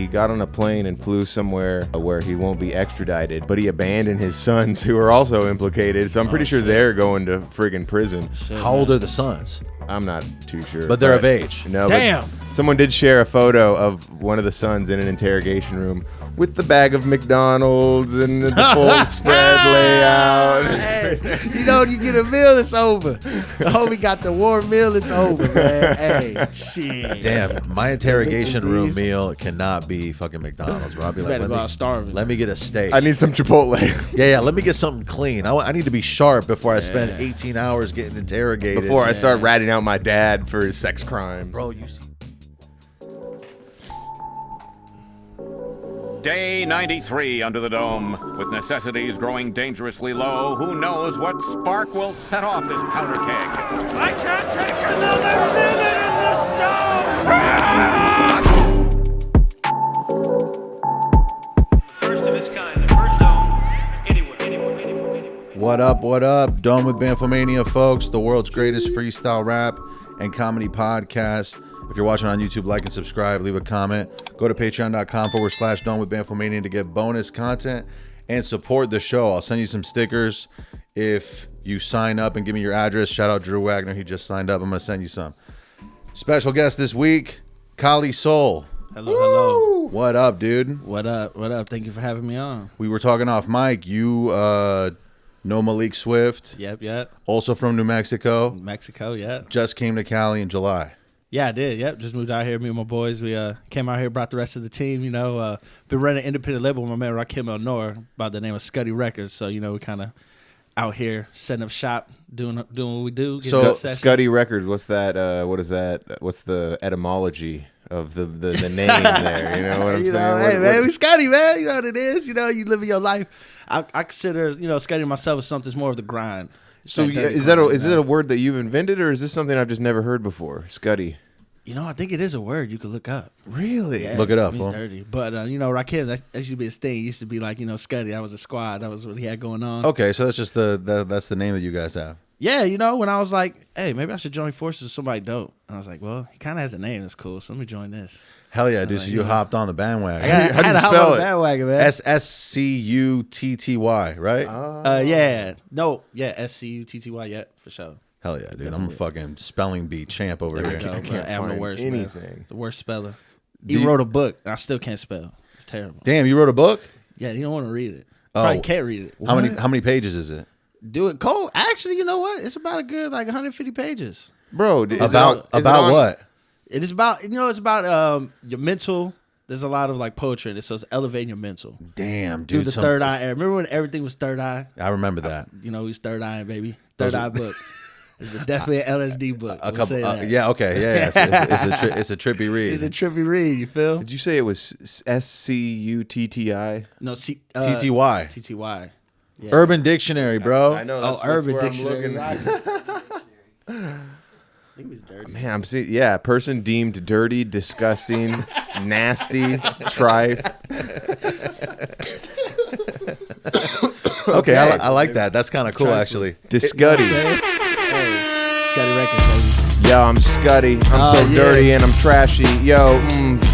he got on a plane and flew somewhere where he won't be extradited, but he abandoned his sons who are also implicated. So I'm pretty sure they're going to friggin' prison. How old are the sons? I'm not too sure. But they're of age. No, Damn. But someone did share a photo of one of the sons in an interrogation room with the bag of McDonald's and the full spread layout. Hey, you know, you get a meal, it's over. The homie got the warm meal, it's over, man. Hey, shit. Damn, my interrogation room meal cannot be fucking McDonald's, bro. I'll be like, let me get a steak. I need some Chipotle. Yeah, let me get something clean. I need to be sharp before I spend 18 hours getting interrogated. Before I start ratting out my dad for his sex crimes. Bro, you see. Day 93 under the dome. With necessities growing dangerously low, who knows what spark will set off this powder keg? I can't take another minute in the stone! First of its kind, the first dome anywhere. What up? Dome with Bamfomania, folks. The world's greatest freestyle rap and comedy podcast. If you're watching on YouTube, like and subscribe, leave a comment. Go to patreon.com/Dome with Bamfomania to get bonus content and support the show. I'll send you some stickers if you sign up and give me your address. Shout out Drew Wagner. He just signed up. I'm going to send you some. Special guest this week, Khalisol. Hello. What up, dude? What up? Thank you for having me on. We were talking off mic. You know Malik Swift. Yep. Also from New Mexico. Mexico, yeah. Just came to Cali in July. Yeah, I did. Yep, just moved out here. Me and my boys, we came out here, brought the rest of the team. You know, been running an independent label with my man Rakim El-Noor by the name of Scuddy Records. So you know, we kind of out here setting up shop, doing what we do. So Scuddy Records, what's that? What is that? What's the etymology of the name there? You know what I'm saying? Hey man, we Scuddy, man. You know what it is. You know, you living your life. I consider Scuddy myself as something more of the grind. So is it a word that you've invented, or is this something I've just never heard before? Scuddy. You know, I think it is a word you could look up. Really? Yeah, look it up. It's dirty. But Rakim, that used to be his thing. It used to be like, Scuddy. That was a squad. That was what he had going on. Okay, so that's just that's the name that you guys have. Yeah, when I was like, hey, maybe I should join forces with somebody dope. And I was like, well, he kind of has a name that's cool, so let me join this. Hell yeah, dude! So you hopped on the bandwagon. How do you spell it? Bandwagon, man. SCUTTY, right? Yeah. No, yeah, SCUTTY, yeah, for sure. Hell yeah, dude! Definitely. I'm a fucking spelling bee champ over here. I can't find the worst, anything. Man. The worst speller. He wrote a book, and I still can't spell. It's terrible. Damn, you wrote a book? Yeah, you don't want to read it. Probably can't read it. How many pages is it? Do it cold. Actually, you know what? It's about a good 150 pages. Bro, about what? It is about it's about your mental. There's a lot of poetry in it, so it's elevating your mental. Damn, dude. Through the third eye. Remember when everything was third eye? I remember that. We was third eye, baby. Third eye book. It's definitely an LSD book. Yeah, okay, yeah. It's a trippy read. It's a trippy read. You feel? Did you say it was SCUTTI? No, TTY. TTY. Yeah. Urban Dictionary, bro. I know. That's Urban where Dictionary. I'm I think it was dirty. Man, I'm seeing. Yeah, person deemed dirty, disgusting, nasty, tripe. Okay, I like that. That's kind of cool, actually. Discuddy. Scuddy Records, baby. Yo, I'm Scuddy. I'm so dirty and I'm trashy. Yo,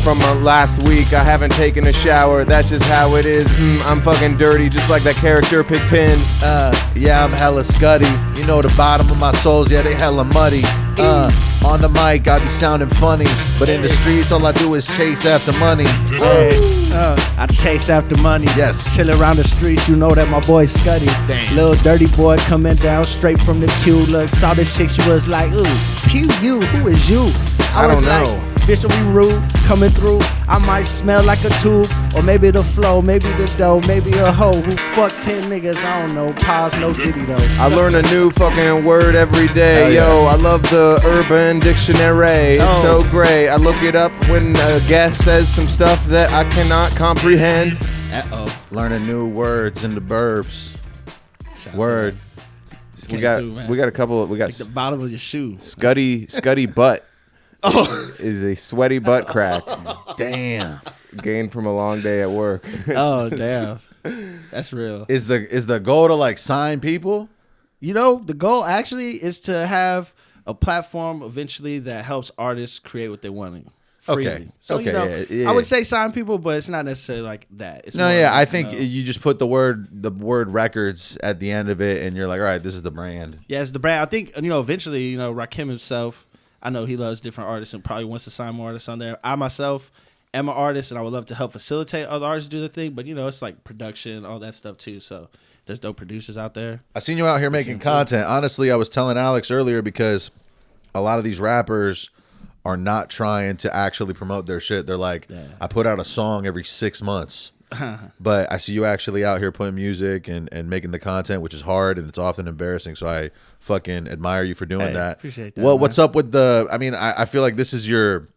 from last week, I haven't taken a shower. That's just how it is. I'm fucking dirty, just like that character Pigpen. Yeah, I'm hella Scuddy. You know the bottom of my soles, yeah, they hella muddy. On the mic, I be sounding funny, but in the streets, all I do is chase after money. I chase after money. Yes. Chill around the streets, you know that my boy Scuddy. Little dirty boy coming down straight from the queue. Look, saw this chick, she was like, ooh, pew you, who is you? I was don't know. Like, bitch, are we rude? Coming through, I might smell like a tube, or maybe the flow, maybe the dough, maybe a hoe who fucked 10 niggas. I don't know. Pause, no Diddy though. I learn a new fucking word every day. Yo, I love the Urban Dictionary. It's so great. I look it up when a guest says some stuff that I cannot comprehend. Learning new words in the burbs. Word. We got a couple. We got the bottom of your shoe. Scuddy butt. Is a sweaty butt crack. Damn. Gained from a long day at work. Oh damn. That's real. Is the goal to sign people? The goal actually is to have a platform eventually that helps artists create what they're wanting. freely. Okay. So, Okay, you know, yeah. I would say sign people, but it's not necessarily like that. It's No, more yeah, like, I think you know, you just put the word records at the end of it, and you're like, all right, this is the brand. yeah, it's the brand. I think, you know, eventually, you know, Rakim himself, I know he loves different artists and probably wants to sign more artists on there. I myself am an artist, and I would love to help facilitate other artists do the thing, but, you know, it's like production, all that stuff too. So if there's dope producers out there. I seen you out here making content. Honestly, I was telling Alex earlier because a lot of these rappers are not trying to actually promote their shit. They're like, I put out a song every 6 months. But I see you actually out here putting music and making the content, which is hard and it's often embarrassing. So I fucking admire you for doing that. Appreciate that. Well, man. what's up with the? I mean, I feel like this is your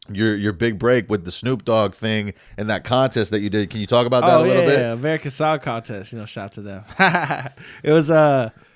big break with the Snoop Dogg thing and that contest that you did. Can you talk about that a little bit? Yeah, American Song Contest. You know, shout to them. It was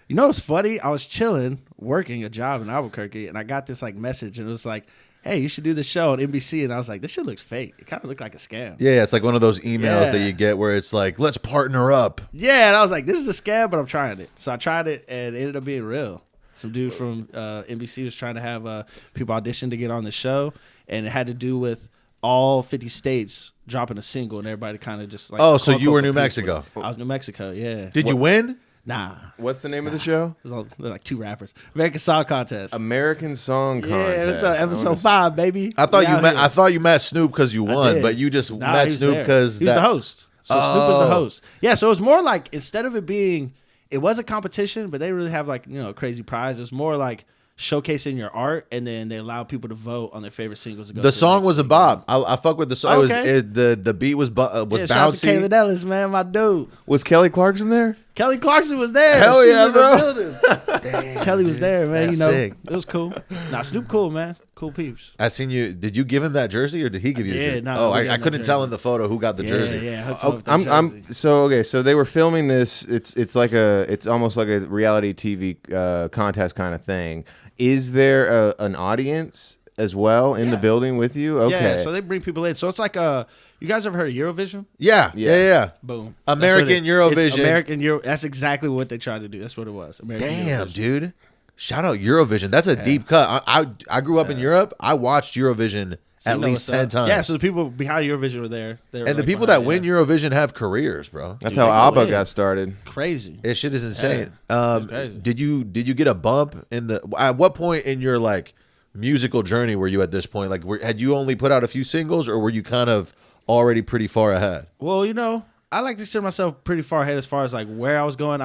you know, it's funny. I was chilling, working a job in Albuquerque, and I got this like message, and it was like, hey, you should do this show on NBC. And I was like, this shit looks fake. It kind of looked like a scam. Yeah, it's like one of those emails that Yeah. you get where it's like, let's partner up. Yeah, and I was like, this is a scam, but I'm trying it. So I tried it, and it ended up being real. Some dude from NBC was trying to have people audition to get on the show, and it had to do with all 50 states dropping a single, and everybody kind of just like. Oh, so you were compete New Mexico. with it. I was New Mexico, yeah. Did you win? Nah. What's the name of the show? There's like two rappers. American Song Contest. American Song Contest. Yeah, it was I wanna episode 5, baby. I thought We you out met. here. I thought you met Snoop because you I won, did. but you just Nah, met he was Snoop there. because he was the host. So Snoop was the host. Yeah, so it was more like, instead of it being, it was a competition, but they really have like, you know, a crazy prize. It was more like showcasing your art, and then they allow people to vote on their favorite singles. To go the to song next was a single. bop. I fuck with the song. Okay. The beat was Yeah, shout out to bouncy. Kayla Ellis, man, my dude. Was Kelly Clarkson there? Kelly Clarkson was there. Hell She yeah, was in the bro. building. Kelly was there, man. That's you know, sick. it was cool. Nah, Snoop cool, man. Cool peeps. I seen you. Did you give him that jersey or did he give you? I a did, jersey? no, Oh, we I got no couldn't tell jersey. in the photo who got the jersey. Yeah, hooked him up with the jersey. I'm so okay. So they were filming this. It's almost like a reality TV contest kind of thing. Is there an audience as well in the building with you? Okay. Yeah, so they bring people in. So it's like you guys ever heard of Eurovision? Yeah. Boom. American That's what Eurovision. It's American Euro. That's exactly what they tried to do. That's what it was. American Damn, Eurovision. dude. Shout out Eurovision. That's a deep cut. I grew up in Europe. I watched Eurovision So at you know least what's 10 up. times. Yeah, so the people behind Eurovision were there. They were and the like people that behind, win yeah. Eurovision have careers, bro. That's Dude, how they go ABBA in. got started. Crazy. This shit is insane. it's crazy. Did you get a bump in the? At what point in your like musical journey were you at this point? Like, had you only put out a few singles, or were you kind of already pretty far ahead? Well, you know, I like to consider myself pretty far ahead as far as like where I was going.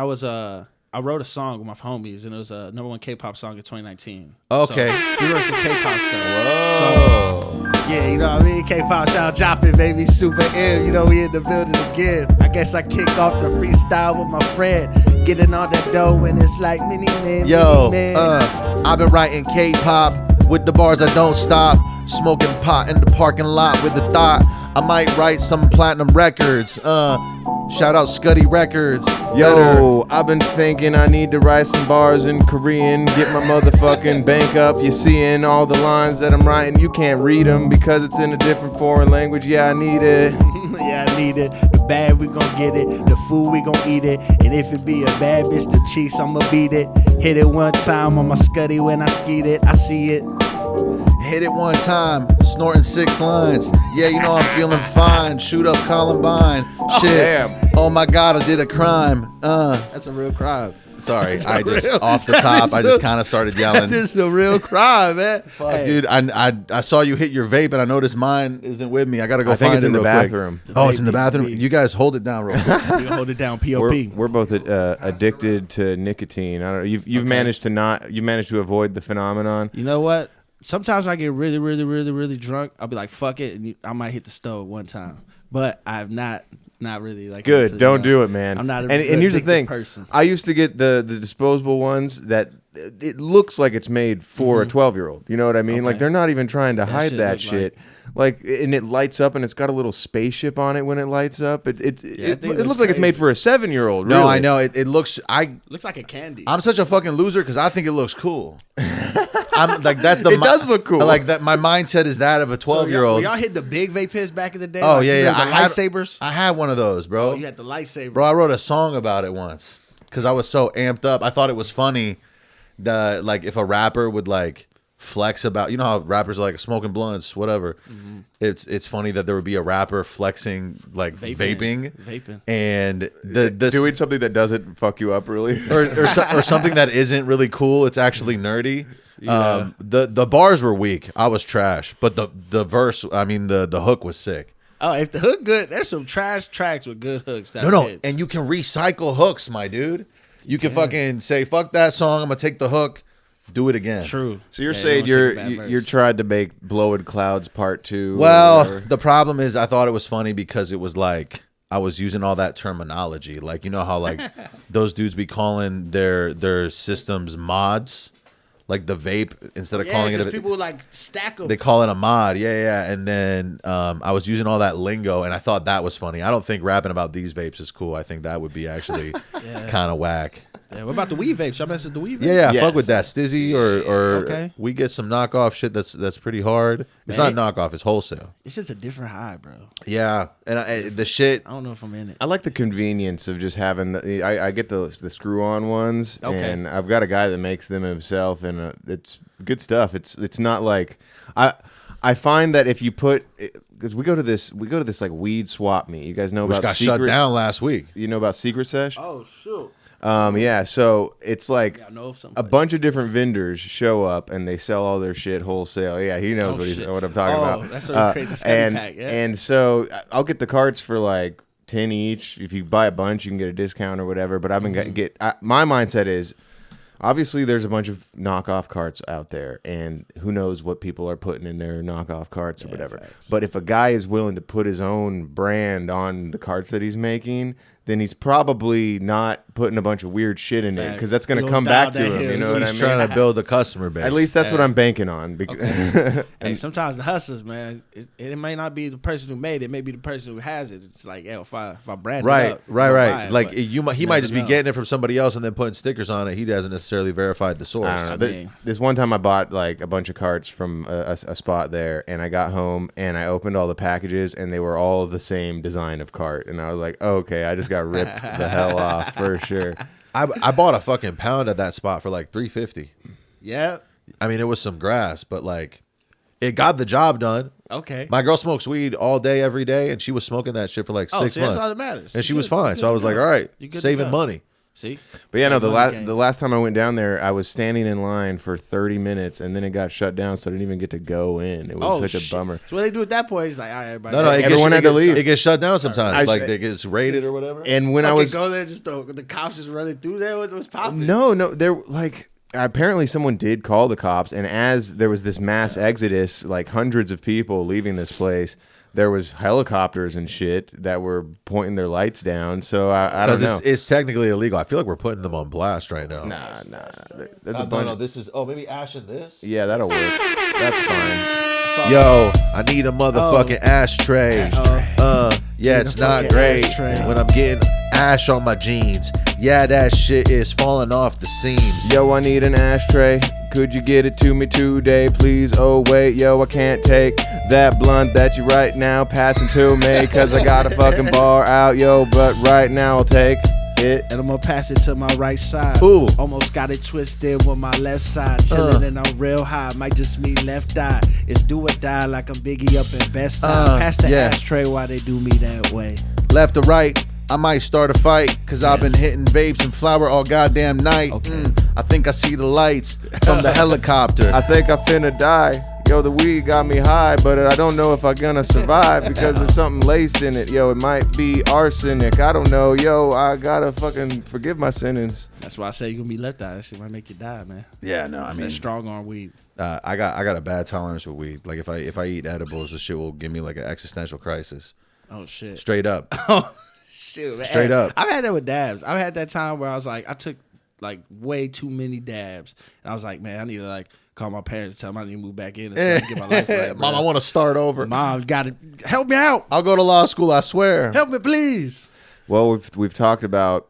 I wrote a song with my homies, and it was a #1 K-pop song in 2019. Okay. So we wrote some K-pop stuff. Whoa. So, yeah, you know what I mean? K-pop, shout out Joppin', baby, super ill. You know, we in the building again. I guess I kick off the freestyle with my friend. Getting all that dough when it's like mini man, Yo, mini man. I've been writing K-pop with the bars I don't stop. Smoking pot in the parking lot with the thought I might write some platinum records. Shout out Scuddy Records. Yo, I've been thinking I need to write some bars in Korean. Get my motherfucking bank up. You seeing all the lines that I'm writing. You can't read them because it's in a different foreign language. Yeah, I need it. Yeah, I need it. The bad, we gon' get it. The food, we gon' eat it. And if it be a bad bitch, the cheeks, I'ma beat it. Hit it one time on my Scuddy when I skeet it. I see it. Hit it one time, snorting 6 lines. Yeah, you know I'm feeling fine. Shoot up Columbine. Shit. damn. Oh my God, I did a crime. That's a real crime. Sorry, I just off the top, I just kind of started yelling. This is a real crime, man. Hey, Dude, I saw you hit your vape, and I noticed mine isn't with me. I gotta go I think find it's it in the real quick. bathroom. Oh, it's in the vape bathroom. needs to be- You guys hold it down real quick. You hold it down, POP. We're both addicted to nicotine. I don't know. You've managed to avoid the phenomenon. You know what? Sometimes I get really, really, really, really drunk. I'll be like, fuck it, and I might hit the stove one time. But I've not really like. Good. Don't do it, man. I'm not a and here's the addicted thing. person. I used to get the disposable ones that it looks like it's made for a 12-year-old. You know what I mean? Like Okay. they're not even trying to hide shit that look shit. Like, and it lights up, and it's got a little spaceship on it when it lights up. It think it it looks looks like it's made crazy. for a 7-year-old. No, really. I know it looks. Looks like a candy. I'm such a fucking loser because I think it looks cool. I'm like that's the. It does look cool. Like that. My mindset is that of a 12-year-old. Y'all hit the big vape pens back in the day. Oh like, yeah, you yeah. know, the had lightsabers. I had one of those, bro. Oh, you had the lightsaber. Bro, I wrote a song about it once because I was so amped up. I thought it was funny that like if a rapper would like flex about, you know how rappers are like smoking blunts, whatever. It's funny that there would be a rapper flexing like vaping. And doing something that doesn't fuck you up really, or something that isn't really cool. It's actually nerdy. Yeah. The bars were weak. I was trash, but the verse, I mean the hook was sick. Oh, if the hook good, there's some trash tracks with good hooks. No, and you can recycle hooks, my dude. You can fucking say fuck that song. I'm gonna take the hook, do it again. True. So you're saying you're tried to make Blowing Clouds Part 2? Well, the problem is I thought it was funny because it was like I was using all that terminology. Like, you know how like those dudes be calling their systems mods, like the vape, instead of calling it. People like stack them. They call it a mod, yeah. And then I was using all that lingo, and I thought that was funny. I don't think rapping about these vapes is cool. I think that would be actually kind of whack. Yeah, what about the weed vapes? Y'all mess with the weed vapes? Yeah, fuck with that. Stizzy or Okay. we get some knockoff shit that's pretty hard. It's Man. not knockoff, it's wholesale. It's just a different high, bro. Yeah, and the shit. I don't know if I'm in it. I like the convenience of just having. I get the screw-on ones, Okay. and I've got a guy that makes them himself, and it's good stuff. It's not like I find that if you put, because we go to this like weed swap meet. You guys know Which about got shut down last week. You know about Secret Sesh? Oh shoot. Yeah, so it's like I know of a somebody. bunch of different vendors show up and they sell all their shit wholesale. Yeah, he knows what I'm talking about. That's what we create the Scotty pack. Yeah. And so I'll get the carts for like 10 each. If you buy a bunch, you can get a discount or whatever. But I've been my mindset is, obviously there's a bunch of knockoff carts out there, and who knows what people are putting in their knockoff carts or whatever. Facts. But if a guy is willing to put his own brand on the carts that he's making, then he's probably not putting a bunch of weird shit in it, because that's going to come back to him. You know what I mean? He's trying to build a customer base. At least that's what I'm banking on. Hey, sometimes the hustlers, man, it may not be the person who made it. It may be the person who has it. It's like, if I brand it up, right. Like he he might just be getting it from somebody else and then putting stickers on it. He hasn't necessarily verified the source. I don't know. This one time I bought like a bunch of carts from a spot there, and I got home and I opened all the packages, and they were all the same design of cart, and I was like, oh, okay, I just got ripped the hell off for sure. I bought a fucking pound at that spot for like $3.50. Yeah. I mean, it was some grass, but like, it got the job done. Okay. My girl smokes weed all day, every day, and she was smoking that shit for like 6 months. That's all that matters. And she was fine. So I was like, all right, saving money. See? But yeah, no, the last time I went down there, I was standing in line for 30 minutes, and then it got shut down, so I didn't even get to go in. It was such a bummer. So what they do at that point is like, all right, everybody. No, everyone had to leave. It gets shut down sometimes. Like, it gets raided or whatever. And when I was go there, just the cops just running through there. What's popping? No, they're like, apparently someone did call the cops, and as there was this mass exodus, like hundreds of people leaving this place, there was helicopters and shit that were pointing their lights down. So I don't know. Because it's technically illegal. I feel like we're putting them on blast right now. Nah. There's a bunch. No, this is. Oh, maybe ash in this. Yeah, that'll work. That's fine. Yo, I need a motherfucking ashtray. Yeah, it's not great when I'm getting ash on my jeans. Yeah, that shit is falling off the seams. Yo, I need an ashtray. Could you get it to me today, please? Oh, wait, yo, I can't take that blunt that you right now passing to me, cause I got a fucking bar out, yo, but right now I'll take it. And I'm gonna pass it to my right side. Ooh. Almost got it twisted with my left side. Chilling and I'm real high. Might just me left eye. It's do or die like I'm Biggie up in Best Eye. Pass the ashtray while they do me that way. Left or right, I might start a fight, cause I've been hitting vapes and flour all goddamn night. I think I see the lights from the helicopter. I think I finna die. Yo, the weed got me high, but I don't know if I'm gonna survive because there's something laced in it. Yo, it might be arsenic. I don't know. Yo, I gotta fucking forgive my sentence. That's why I say you're gonna be left eye. That shit might make you die, man. Yeah, no, I It's mean, that strong arm weed. I got a bad tolerance with weed. Like if I eat edibles, this shit will give me like an existential crisis. Oh shit. Straight up. Oh shit, man. Straight up. I've had that with dabs. I've had that time where I was like, I took like way too many dabs, and I was like, man, I need to like call my parents and tell them I need to move back in and get my life right. Mom, I want to start over. Mom, got to help me out. I'll go to law school, I swear. Help me, please. Well, we've talked about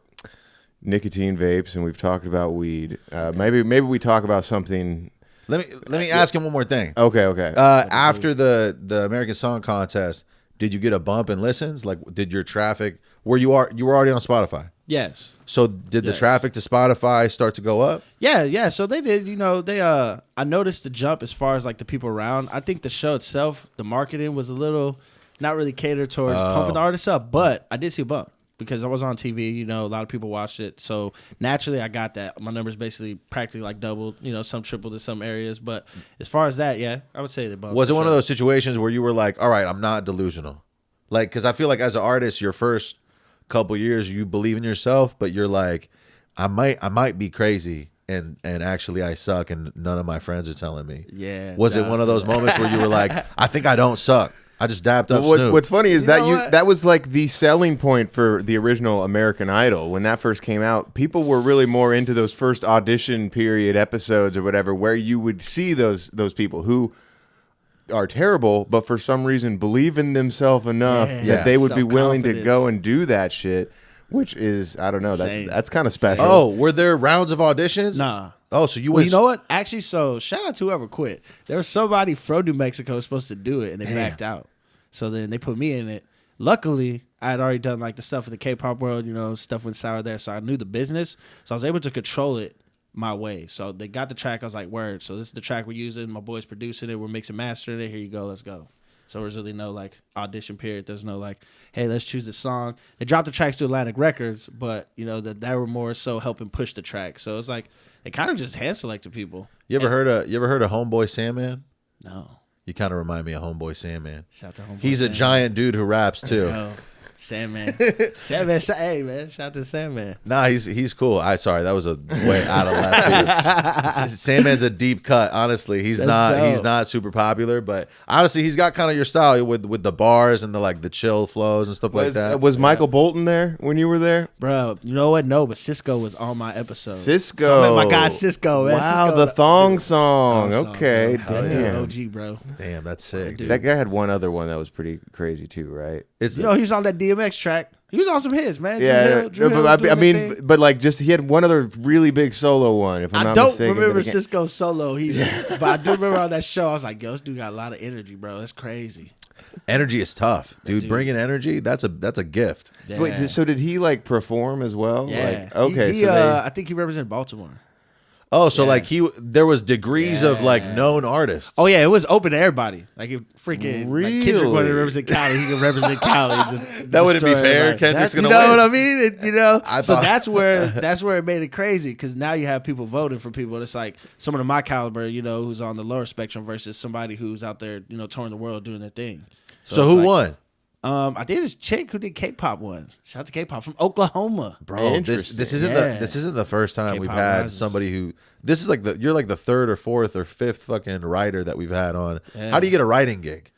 nicotine vapes and we've talked about weed. Maybe we talk about something. Let me ask him one more thing. Okay. After the American Song Contest, did you get a bump in listens? Like, did your traffic? You were already on Spotify? Yes. So did the Yes. traffic to Spotify start to go up? Yeah. So they did. I noticed the jump as far as like the people around. I think the show itself, the marketing was a little not really catered towards pumping the artists up, but I did see a bump because I was on TV. A lot of people watched it, so naturally I got that. My numbers basically practically like doubled. Some tripled in some areas, but as far as that, yeah, I would say the bump. Was it one of those situations where you were like, all right, I'm not delusional? Like, because I feel like as an artist, your first couple years, you believe in yourself, but you're like, I might be crazy, and actually I suck, and none of my friends are telling me. Yeah. Was it one of those moments where you were like, I think I don't suck? I just dapped up Snoop. What's funny is what? that was like the selling point for the original American Idol when that first came out. People were really more into those first audition period episodes or whatever, where you would see those people who are terrible, but for some reason believe in themselves enough that they would be willing to go and do that shit, which is, I don't know, that's kind of special. Oh, were there rounds of auditions? Nah. Oh, so you Well, went. you know what? Actually, so shout out to whoever quit. There was somebody from New Mexico supposed to do it, and they backed out. So then they put me in it. Luckily, I had already done like the stuff in the K-pop world, stuff went sour there, so I knew the business. So I was able to control it my way. So they got the track. I was like, word. So this is the track we're using. My boy's producing it. We're mixing mastering it. Here you go. Let's go. So there's really no like audition period. There's no like, hey, let's choose the song. They dropped the tracks to Atlantic Records, but that were more so helping push the track. So it's like they kind of just hand selected people. You ever heard of Homeboy Sandman? No. You kind of remind me of Homeboy Sandman. Shout out to Homeboy He's a Sandman. giant dude who raps too. Let's go. Sandman. Hey man, shout out to Sandman. Nah, he's cool. Sorry, that was a way out of left field. Sandman's a deep cut. Honestly, he's not super popular, but honestly, he's got kind of your style with the bars and the chill flows and stuff like that. Was Michael Bolton there when you were there? Bro, you know what? No, but Cisco was on my episode. Cisco. So I met my guy Cisco. Man. Wow, Cisco, the thong song. Thong song, Okay, bro. damn. OG, bro. Damn, that's sick. Dude. That guy had one other one that was pretty crazy too, right? It's He was on that DMX track. He was on some hits, man. Yeah, Drew Hill but doing I the mean, thing. but like just he had one other really big solo one. If I'm I not don't mistaken, remember but again- Cisco's solo. But I do remember on that show. I was like, yo, this dude got a lot of energy, bro. That's crazy. energy is tough, dude. Dude. Bringing energy, that's a gift. Yeah. Wait, so did he like perform as well? Yeah. Like, okay, He, so I think he represented Baltimore. Oh, so Yeah. like there was degrees of like known artists. Oh yeah, it was open to everybody. Like if freaking like Kendrick wanted to Really? represent Cali, he could represent Cali. Just That wouldn't be destroy fair. everybody. Kendrick's You gonna know win. what I mean? So thought- that's where it made it crazy because now you have people voting for people. It's like someone of my caliber, who's on the lower spectrum versus somebody who's out there, touring the world doing their thing. So it's who like, won? I think this chick who did K-pop won. Shout out to K-pop from Oklahoma. Bro, Interesting. this isn't Yeah. this isn't the first time we've K-pop had rises. somebody who this is like you're like the third or fourth or fifth fucking writer that we've had on. Yeah. How do you get a writing gig?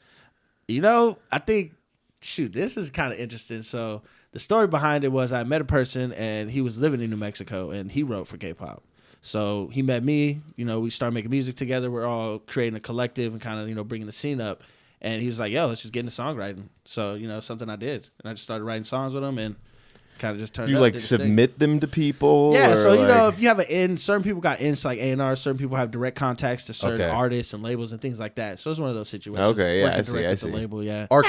I think, this is kind of interesting. So the story behind it was I met a person and he was living in New Mexico and he wrote for K-pop. So he met me, we started making music together. We're all creating a collective and kind of, bringing the scene up. And he was like, yo, let's just get into songwriting. So, something I did. And I just started writing songs with him and kind of just turned you up. like did his thing. submit them to people? Yeah, or, so like- if you have an in, certain people got ins like A&R, certain people have direct contacts to certain Okay. artists and labels and things like that. So it's one of those situations. Okay, yeah, Working I see, direct I with the see. label, yeah. Our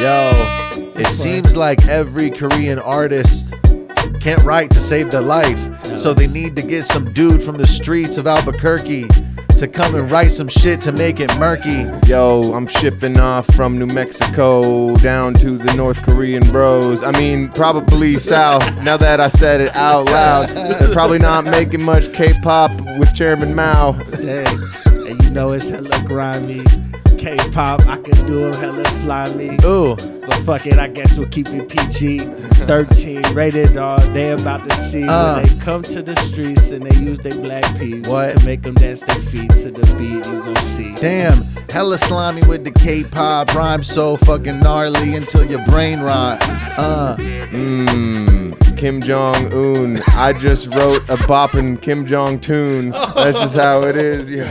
Yo, it seems like every Korean artist can't write to save their life, so they need to get some dude from the streets of Albuquerque to come and write some shit to make it murky. Yo, I'm shipping off from New Mexico down to the North Korean bros. I mean, probably south. Now that I said it out loud, they're probably not making much K-pop with Chairman Mao. Dang. And it's hella grimy. K-pop, I could do it hella slimy. Ooh, But fuck it, I guess we'll keep it PG. 13, rated R, they about to see when they come to the streets and they use their black peeps What? to make them dance their feet to the beat, you gon' see. damn, hella slimy with the K-pop, rhyme so fucking gnarly until your brain rot. Kim Jong-un. I just wrote a boppin' Kim Jong tune. That's just how it is. Yo.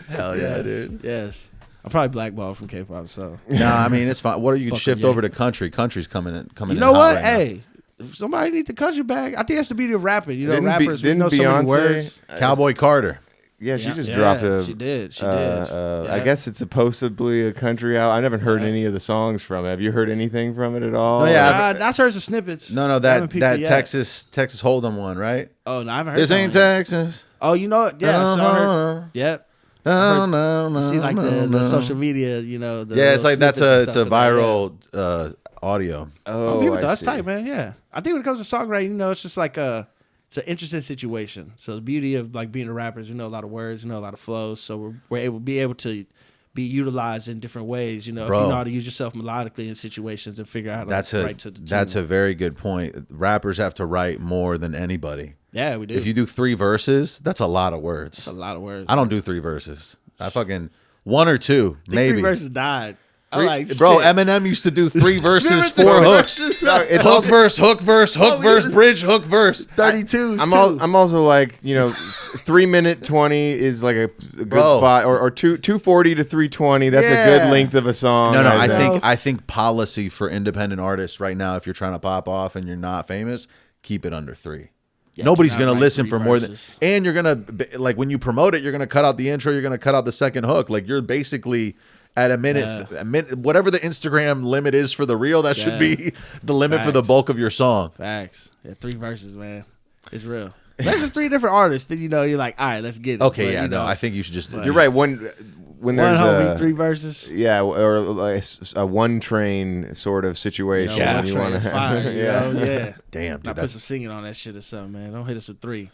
Hell yeah, dude. Yes. I'm probably blackballed from K-pop, so. Nah, I mean it's fine. What are you can Fucking shift yeah. over to country? Country's coming in. You know what? Hey, if somebody need the country back, I think that's the beauty of rapping. Didn't Rappers, we didn't know so many Beyonce? words. Cowboy Carter. Yeah, she just dropped a. She did. I guess it's supposedly a country out. I never heard any of the songs from it. Have you heard anything from it at all? No, yeah, I heard some snippets. No, that Texas Hold'em one, right? Oh no, I haven't heard. This ain't Texas. Oh, you know it? Yeah, so I heard. Yep. No. See, like the social media, you know. It's like it's a viral audio. Oh, people, that's tight, man. Yeah, I think when it comes to songwriting, you know, it's just like it's an interesting situation. So the beauty of like being a rapper is we know a lot of words, we know a lot of flows, so we're able to be utilized in different ways. You know, if you know how to use yourself melodically in situations and figure out how to write to the tune. That's a very good point. Rappers have to write more than anybody. Yeah, we do. If you do 3 verses, that's a lot of words. That's a lot of words. I don't do 3 verses. I fucking 1 or 2, maybe. 3 verses died. Bro, shit. Eminem used to do 3 verses, 4 hooks. No, it's hook verse, hook verse, hook verse, bridge, hook verse. 32. I'm also like, you know, 3-minute 20 is like a good spot, or 240 to 320. That's a good length of a song. No, I think policy for independent artists right now, if you're trying to pop off and you're not famous, keep it under 3. Yeah, nobody's gonna listen for more than, and you're gonna like when you promote it, you're gonna cut out the intro, you're gonna cut out the second hook. Like you're basically at a minute, whatever the Instagram limit is for the reel, that should be the limit for the bulk of your song. Facts. Yeah, 3 verses, man. It's real. That's just 3 different artists. Then you know you're like, all right, let's get it. Okay, but, I think you should just. You're right. When there's 3 verses. Yeah, or like a one train sort of situation. You know, when you want to fire, yeah. Damn, dude. I put some singing on that shit or something, man. Don't hit us with 3.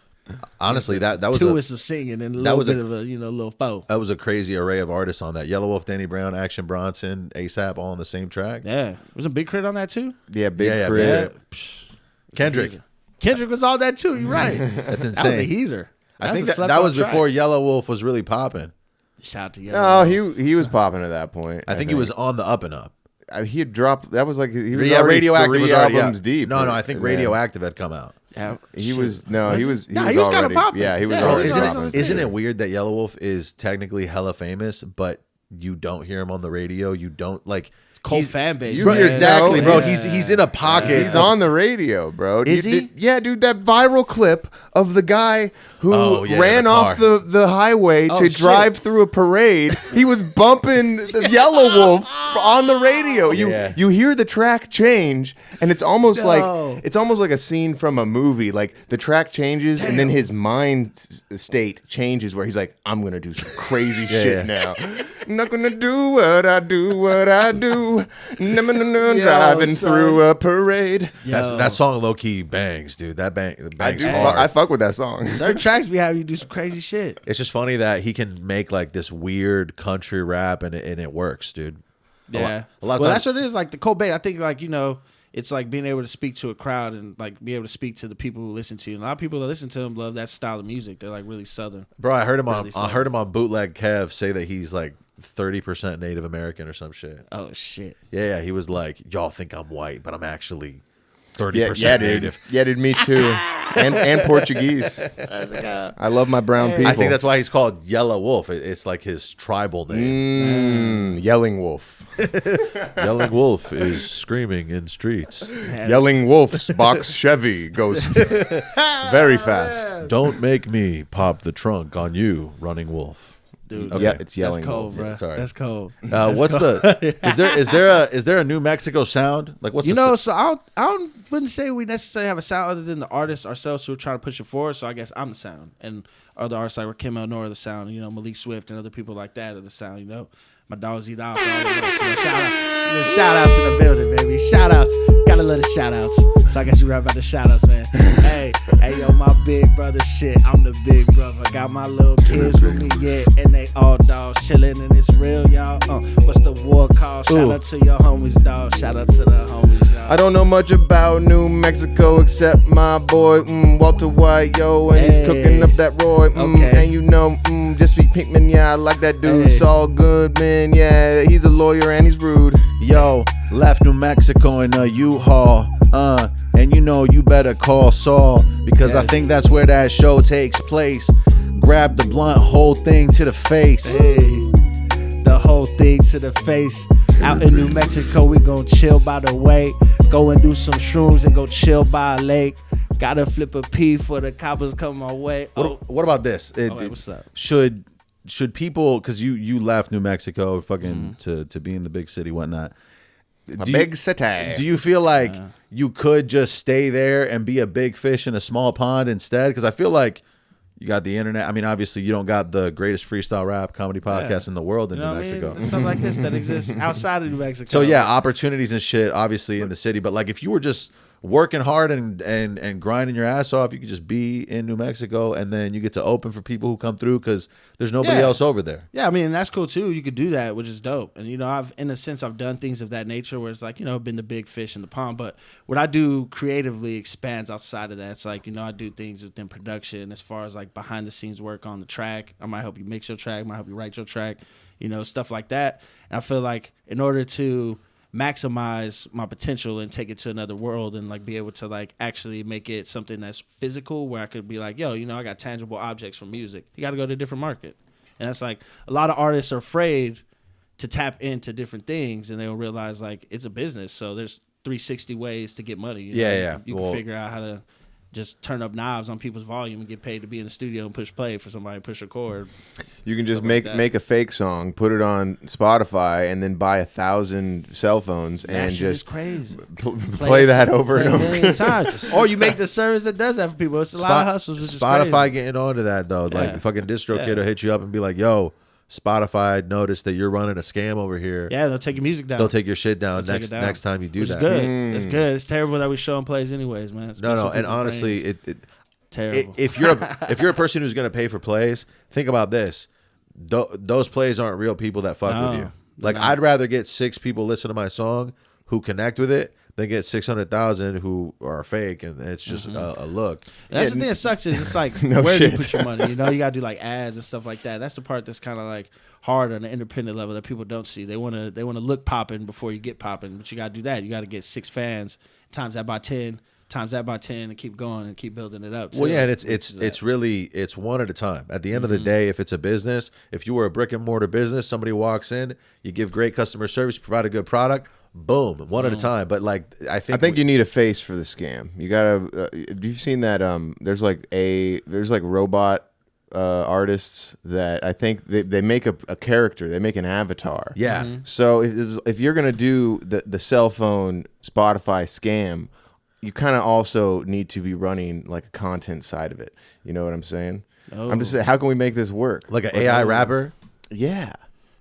Honestly, that was 2 is some singing and a little bit of a little 4. That was a crazy array of artists on that. Yellow Wolf, Danny Brown, Action Bronson, ASAP, all on the same track. Yeah, was a Big Crit on that too. Yeah, Big Crit. Kendrick was on that too. You're right. That's insane. That was a heater. I think that was before Yellow Wolf was really popping. Shout out to Yellow. No, he was popping at that point. I think he was on the up and up. He had dropped. That was like he was Radioactive was already albums deep. No, I think Radioactive had come out. Yeah, he was kind of popping. Yeah, he was Yeah, already isn't popping. Isn't it weird that Yellow Wolf is technically hella famous, but you don't hear him on the radio? You don't like. Cult fan base. Bro, exactly, bro. Yeah. He's in a pocket. He's on the radio, bro. Is he? Yeah, dude. That viral clip of the guy who ran off the highway to drive through a parade. He was bumping the Yellow Wolf on the radio. You hear the track change, and it's almost like a scene from a movie. Like the track changes, and then his mind state changes, where he's like, "I'm gonna do some crazy shit now. I'm not gonna do what I do. Driving through a parade." That song low key bangs, dude. That bangs hard. I fuck with that song. Certain tracks be having you do some crazy shit. It's just funny that he can make like this weird country rap and it works, dude. Yeah, a lot of times, that's what it is. Like the Kobe, I think like it's like being able to speak to a crowd and like be able to speak to the people who listen to you. And a lot of people that listen to him love that style of music. They're like really Southern. Bro, I heard him on Bootleg Kev say that he's like 30% Native American or some shit. Oh shit. Yeah, he was like, y'all think I'm white, but I'm actually 30% Native. Yeah, dude, me too. and Portuguese. I love my brown people. I think that's why he's called Yellow Wolf. It's like his tribal name. Yelling Wolf. Yelling Wolf is screaming in streets. Yelling Wolf's box Chevy goes very fast. Don't make me pop the trunk on you, Running Wolf. Dude, okay. Yeah, it's Yelling That's cold, Wolf. bro. Sorry. That's cold. What's cold. is there a New Mexico sound? Like what's so I wouldn't say we necessarily have a sound other than the artists ourselves who are trying to push it forward. So I guess I'm the sound, and other artists like Rakim El Nor are the sound. You know, Malik Swift and other people like that are the sound. You know, my dog Xzibit. Shout outs in the building, baby. Shout outs. Gotta love the shout outs. So I guess you rap about the shout outs, man. hey, yo, my big brother shit. I'm the big brother. Got my little kids with me, yeah, and they all dogs chilling, and it's real, y'all. What's the war called? Shout out to your homies, dog. Shout out to the homies, y'all. I don't know much about New Mexico except my boy Walter White, yo, and he's cooking up that Roy. And you know, just be Pinkman, yeah, I like that dude. Saul Goodman, yeah, he's a lawyer and he's rude. Yo, left New Mexico in a U-Haul, and you know you better call Saul because I think that's where that show takes place. Grab the blunt, whole thing to the face. Hey, the whole thing to the face. Out in New Mexico, we gon' chill by the way. Go and do some shrooms and go chill by a lake. Gotta flip a P for the coppers come my way. What about this? Wait, what's up? Should people, because you left New Mexico fucking to be in the big city, whatnot. Big city. Do you feel like you could just stay there and be a big fish in a small pond instead? Because I feel like you got the internet. I mean, obviously, you don't got the greatest freestyle rap comedy podcast in the world in New Mexico. I mean? Stuff like this that exists outside of New Mexico. So yeah, opportunities and shit, obviously in the city. But like, if you were just working hard and grinding your ass off, you could just be in New Mexico, and then you get to open for people who come through because there's nobody else over there. Yeah, I mean, that's cool too. You could do that, which is dope. And I've in a sense I've done things of that nature where it's like been the big fish in the pond. But what I do creatively expands outside of that. It's like I do things within production as far as like behind the scenes work on the track. I might help you mix your track, might help you write your track, stuff like that. And I feel like in order to maximize my potential and take it to another world and like be able to like actually make it something that's physical where I could be like, I got tangible objects from music. You got to go to a different market. And that's like a lot of artists are afraid to tap into different things and they'll realize like it's a business. So there's 360 ways to get money. You can figure out how to just turn up knobs on people's volume and get paid to be in the studio and push play for somebody to push record. You can just make a fake song, put it on Spotify, and then buy 1,000 cell phones and just crazy. Play that over and over again. Times. Or you make the service that does that for people. It's a lot of hustles. Which Spotify is crazy. getting onto that though. Like the fucking distro kid will hit you up and be like, "Yo, Spotify noticed that you're running a scam over here. Yeah, they'll take your music down. They'll take your shit down next time you do Which that. Is good. It's good. It's terrible that we show them plays anyways, man. No. And honestly, terrible. If you're a person who's gonna pay for plays, think about this. Those plays aren't real people that fuck with you. Like I'd rather get 6 people listen to my song who connect with it than get 600,000 who are fake and it's just a look. That's the thing that sucks is it's like where do you put your money? You gotta do like ads and stuff like that. That's the part that's kind of like hard on the independent level that people don't see. They wanna look popping before you get popping, but you gotta do that. You gotta get 6 fans, times that by 10. Times that by 10 and keep going and keep building it up. Well, yeah, and it's really one at a time. At the end of the day, if it's a business, if you were a brick and mortar business, somebody walks in, you give great customer service, you provide a good product, boom, one at a time. But like I think you need a face for the scam. You gotta. You've seen that? There's like robot artists that I think they make a character, they make an avatar. Yeah. So if you're gonna do the cell phone Spotify scam, you kind of also need to be running like a content side of it. You know what I'm saying? Oh. I'm just saying, how can we make this work? Like an AI rapper? Yeah.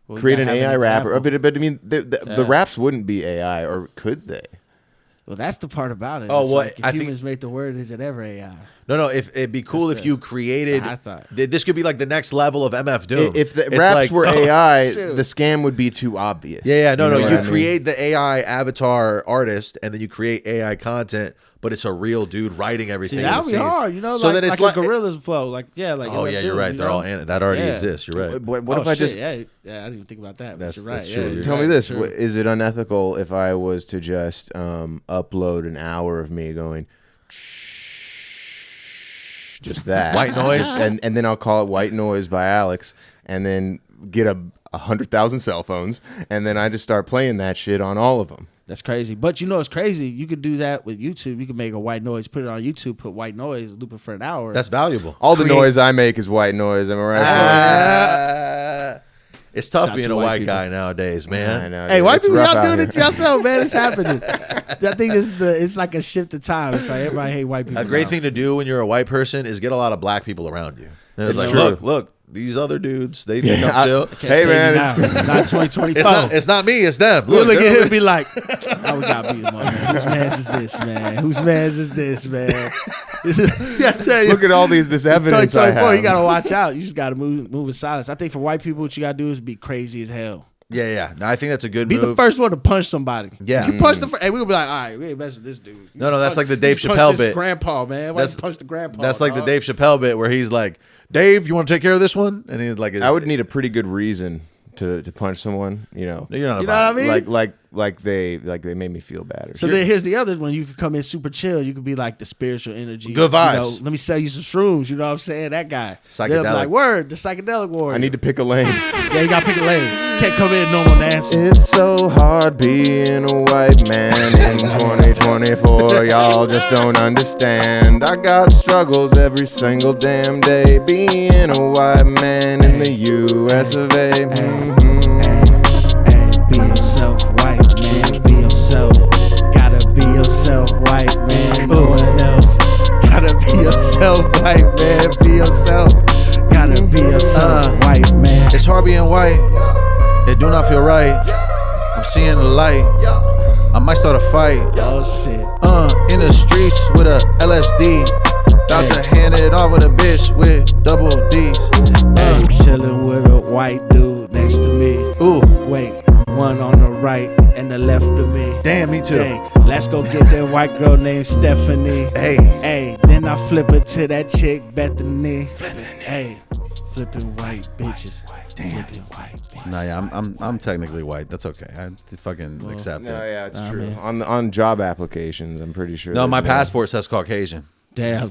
Well, create an AI rapper. But I mean, the raps wouldn't be AI, or could they? Well, that's the part about it. Oh, it's well, like if humans make the word, is it ever AI? No. If it'd be cool if you created. I thought this could be like the next level of MF Doom. If the raps were AI, the scam would be too obvious. Yeah. No. You create the AI avatar artist, and then you create AI content, but it's a real dude writing everything. See, that would be hard, So then it's like a Gorilla's flow, like oh yeah, you're right. They're all that already exists. You're right. What if I just? Yeah, I didn't even think about that. But you're right. That's true. Tell me this: is it unethical if I was to just upload an hour of me going? Just that white noise, and then I'll call it White Noise by Alex, and then get 100,000 cell phones, and then I just start playing that shit on all of them. That's crazy. But it's crazy. You could do that with YouTube. You could make a white noise, put it on YouTube, put white noise, loop it for an hour. That's valuable. All the noise I make is white noise. Am I right? It's tough being a white guy nowadays, man. I know, hey, white people, y'all doing here. it to yourself, man. It's happening. I think it's like a shift of time. It's like everybody hate white people. A great now. thing to do when you're a white person is get a lot of black people around you. It's like, true. Look, these other dudes, they think I'm chill. Hey, man, it's not 2024. It's not me, it's them. We'll look at him and be like, oh, we got to beat him up, man. Whose man's is this, man? Whose man's is this, man? I tell you, look at all this evidence I have. You got to watch out. You just got to move in silence. I think for white people, what you got to do is be crazy as hell. Yeah. No, I think that's a good Be move. the first one to punch somebody. Yeah. If you punch the first, hey, we'll be like, all right, we ain't messing with this dude. No, that's like the Dave Chappelle Chappelle bit. bit. Grandpa, man. Why you punch the grandpa? That's like the Dave Chappelle bit where he's like, Dave, you want to take care of this one? And he's like, I would need a pretty good reason to punch someone. You know, you're not you know what I mean? Like they made me feel bad. So then here's the other one. You could come in super chill. You could be like the spiritual energy. Good vibes. Let me sell you some shrooms. You know what I'm saying? That guy. Psychedelic. They'll be like, word, the psychedelic warrior. I need to pick a lane. Yeah, you got to pick a lane. Can't come in normal Nancy. It's so hard being a white man in 2024. money for, y'all just don't understand. I got struggles every single damn day, being a white man in the US of A. Be yourself, white man, be yourself. Gotta be yourself, white man, no one else. Gotta be yourself, white man, be yourself. Gotta be yourself, white man. It's hard being white. It do not feel right. I'm seeing the light. I might start a fight. Oh shit. In the streets with a LSD. About to hand it off with a bitch with double D's. Hey, chillin' with a white dude next to me. Ooh. Wait, one on the right and the left of me. Damn, me too. Dang, let's go get that white girl named Stephanie. Hey, then I flip it to that chick Bethany. Hey, flipping white bitches. Flipping white bitches. Nah, yeah, I'm technically white. That's okay. I fucking accept No, it. yeah, it's true. On job applications, I'm pretty sure. No, my there's passport says Caucasian. Damn.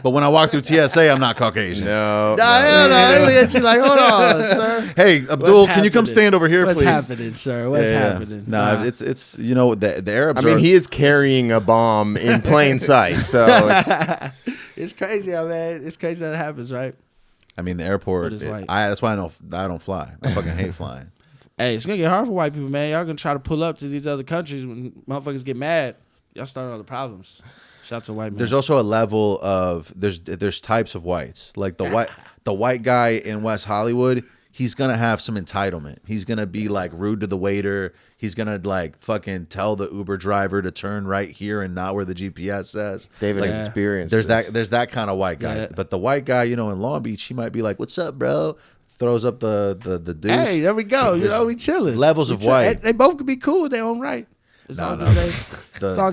But when I walk through TSA, I'm not Caucasian. No. I look at you like, hold on, sir. Hey, Abdul, can you come happening? stand over here, What's please? happening, sir? What's happening? Nah, it's you know the Arabs. I mean, are, he is carrying a bomb in plain sight, so it's, It's crazy, man. It's crazy that happens, right? I mean, the airport. What is white? That's why I don't fly. I fucking hate flying. Hey, it's gonna get hard for white people, man. Y'all gonna try to pull up to these other countries when motherfuckers get mad. Y'all starting all the problems. Shout out to white man. There's also a level of there's types of whites. Like the white guy in West Hollywood, he's gonna have some entitlement. He's gonna be like rude to the waiter. He's gonna like fucking tell the Uber driver to turn right here and not where the GPS says. David like, has experienced. There's this. there's that kind of white guy. Yeah. But the white guy, you know, in Long Beach, he might be like, "What's up, bro?" Throws up the deuce. Hey, there we go. You know, we chilling. Levels We of chill- white. They both could be cool in their own right. As long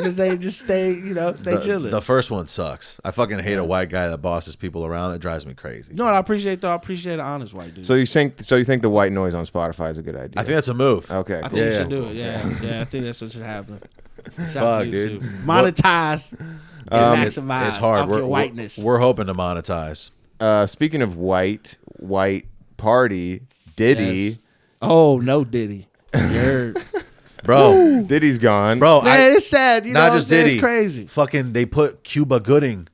as they just stay, stay chilling. The first one sucks. I fucking hate a white guy that bosses people around. It drives me crazy. You know what I appreciate though? I appreciate an honest white dude. So you think the white noise on Spotify is a good idea? I think that's a move. Okay. I Cool. think you should do it. Yeah, I think that's what should happen. Shout out Fuck, to dude. YouTube. Monetize and maximize It's hard. off your whiteness. We're hoping to monetize. Speaking of white party, Diddy. Yes. Oh no, Diddy. You heard. Bro, Diddy's gone. bro, Man, it's sad. You know not what I'm just saying? Diddy. It's crazy. Fucking, they put Cuba Gooding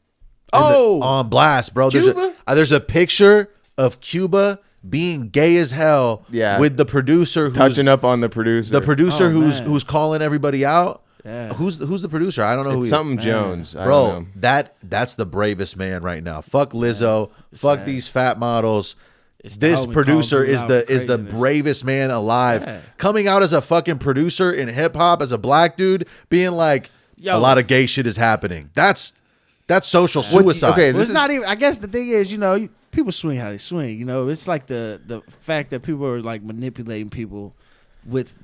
Oh, on blast, bro. Cuba? There's a picture of Cuba being gay as hell. Yeah. With the producer who's Touching up on the producer. the producer Oh, who's man. who's calling everybody out. Yeah. Who's the producer? I don't know who It's he something is. Jones. I don't Bro, know. that's the bravest man right now. Fuck Lizzo. Fuck sad. these fat models. It's the This homie producer calling is people out the for craziness. bravest man alive. Yeah. Coming out as a fucking producer in hip hop as a black dude, being like Yo. a lot of gay shit is happening. That's social suicide. okay, Well, this it's not even. I guess the thing is, people swing how they swing. It's like the fact that people are like manipulating people with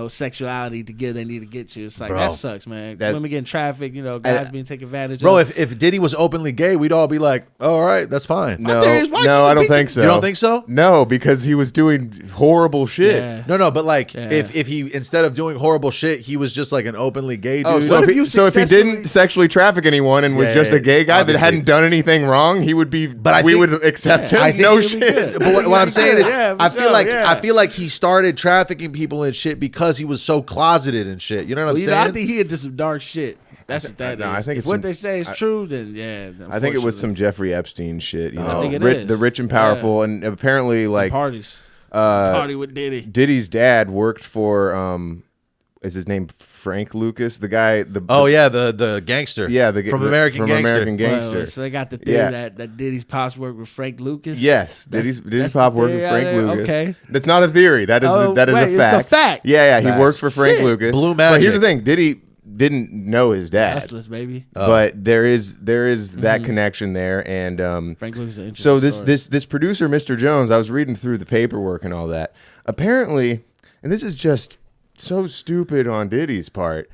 sexuality to get they need to get to. It's like Bro. that sucks, man. That- Women getting trafficked, guys being taken advantage Bro, of. if Diddy was openly gay, we'd all be like, oh, all right, that's fine. No, theory is, why no, can't I you don't beat think the- so. You don't think so? No, because he was doing horrible shit. Yeah. No, but like Yeah. if he instead of doing horrible shit, he was just like an openly gay dude. Oh, so What if, if you he, so if he successfully- didn't sexually traffic anyone and was Yeah, just a gay guy that obviously. hadn't done anything wrong, he would be. But I we think- would accept Yeah, him. I think No he'd be shit. good. But what I'm saying is, Yeah, for I feel sure, like yeah. I feel like he started trafficking people and shit because he was so closeted and shit. You know what I'm Well, saying? I think he into some dark shit. That's what that No, is. I think if it's what some- they say is true, then yeah. I think it was unfortunately. some Jeffrey Epstein shit. You know, think it is. The rich and powerful, and apparently like parties. Party with Diddy. Diddy's dad worked for is his name Frank Lucas, the guy. Oh yeah, the gangster. yeah, from American Gangster. American Gangster. Well, so they got the theory Yeah. that Diddy's pops worked with Frank Lucas. Yes, That's Diddy's the pop worked theory with out Frank there? Lucas. Okay. That's not a theory. That is Oh, that is wait, a it's fact. a fact. Yeah, he Facts. worked for Frank Shit. Lucas. Blue But here's the magic. thing: Diddy didn't know his dad, Restless, baby. but there is that connection there, and Frank Lucas is an so interesting story. this producer, Mr. Jones, I was reading through the paperwork and all that. Apparently, and this is just so stupid on Diddy's part.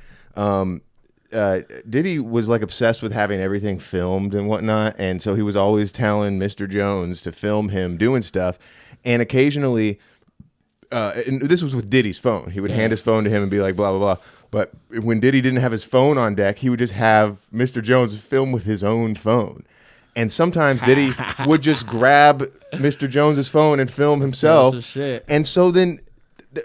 Diddy was like obsessed with having everything filmed and whatnot, and so he was always telling Mr. Jones to film him doing stuff, and occasionally, and this was with Diddy's phone. He would hand his phone to him and be like, blah blah blah. But when Diddy didn't have his phone on deck, he would just have Mr. Jones film with his own phone. And sometimes Diddy would just grab Mr. Jones's phone and film himself. That's some shit. And so then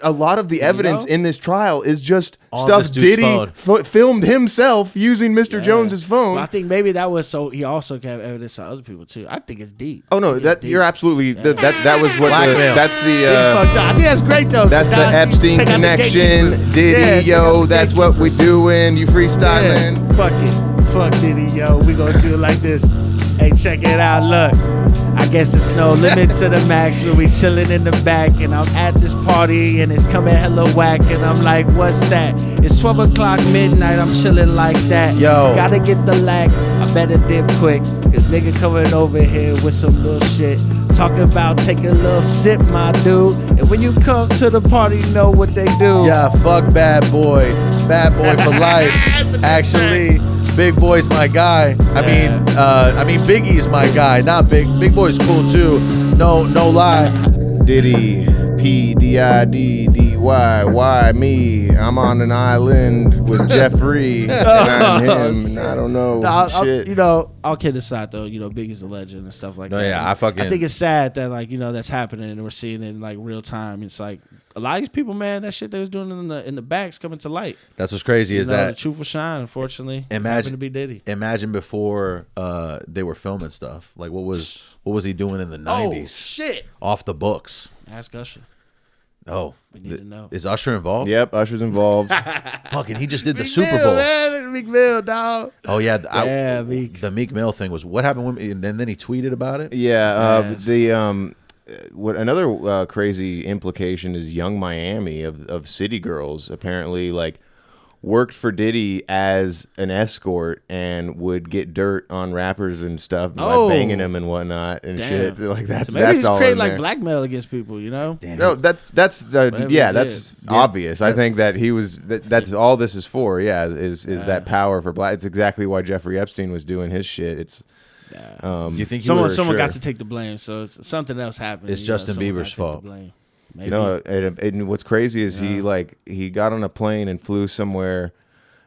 a lot of the evidence in this trial is just On stuff this dude's Diddy phone. filmed himself using Mr. Jones's phone. Well, I think maybe that was so he also can have evidence on other people too. I think it's deep. Oh no, that you're absolutely that was what Blackmail. that's the Fucked up. I think that's great though. that's the Now, Epstein take out the connection. gatekeepers. Diddy, Yeah, take yo, out the that's what we gatekeepers. doing. You freestyling. Yeah, fuck it. Fuck Diddy, yo. We gonna do it like this. Hey, check it out. Look, I guess it's no limit to the max when we chillin' in the back. And I'm at this party and it's coming hella whack. And I'm like, what's that? It's 12 o'clock midnight. I'm chillin' like that. Yo. Gotta get the lack. I better dip quick. Cause nigga coming over here with some little shit. Talking about take a little sip, my dude. And when you come to the party, you know what they do. Yeah, fuck bad boy for life. Actually, Big Boy's my guy. I mean Biggie's my guy. Not Big Boy's cool too. No lie. Diddy, P-D-I-D-D-Y, why me? I'm on an island with Jeffrey, and I'm him, and I don't know shit. You know, all kidding aside though, you know, Biggie's a legend and stuff like No, that. yeah, I think it's sad that like, you know, that's happening and we're seeing it in like real time. It's like a lot of these people, man, that shit they was doing in the back's coming to light. That's what's crazy is You know, that the truth will shine, unfortunately. Imagine- Happened to be Diddy. imagine before they were filming stuff. Like what was he doing in the 90s? Oh shit. Off the books. Ask Usher. Oh. We need to know. Is Usher involved? Yep, Usher's involved. Fucking he just did the Meek Super Mill, Bowl. man. Meek Mill, dog. Oh yeah, Yeah, Meek. the Meek Mill thing was what happened with me, and then he tweeted about it. Yeah, what another crazy implication is Young Miami of City Girls apparently like worked for Diddy as an escort and would get dirt on rappers and stuff by banging them and whatnot and Damn. shit. Like that's So maybe he's all creating in like there. blackmail against people, you know? Damn. No, that's Whatever yeah, he that's did. obvious. I think that he was that's all this is for. Yeah, is that power for black? It's exactly why Jeffrey Epstein was doing his shit. It's You think Someone sure. got to take the blame, so something else happened. It's you know, Justin someone Bieber's gotta take the fault. blame. Maybe. no, and what's crazy is he got on a plane and flew somewhere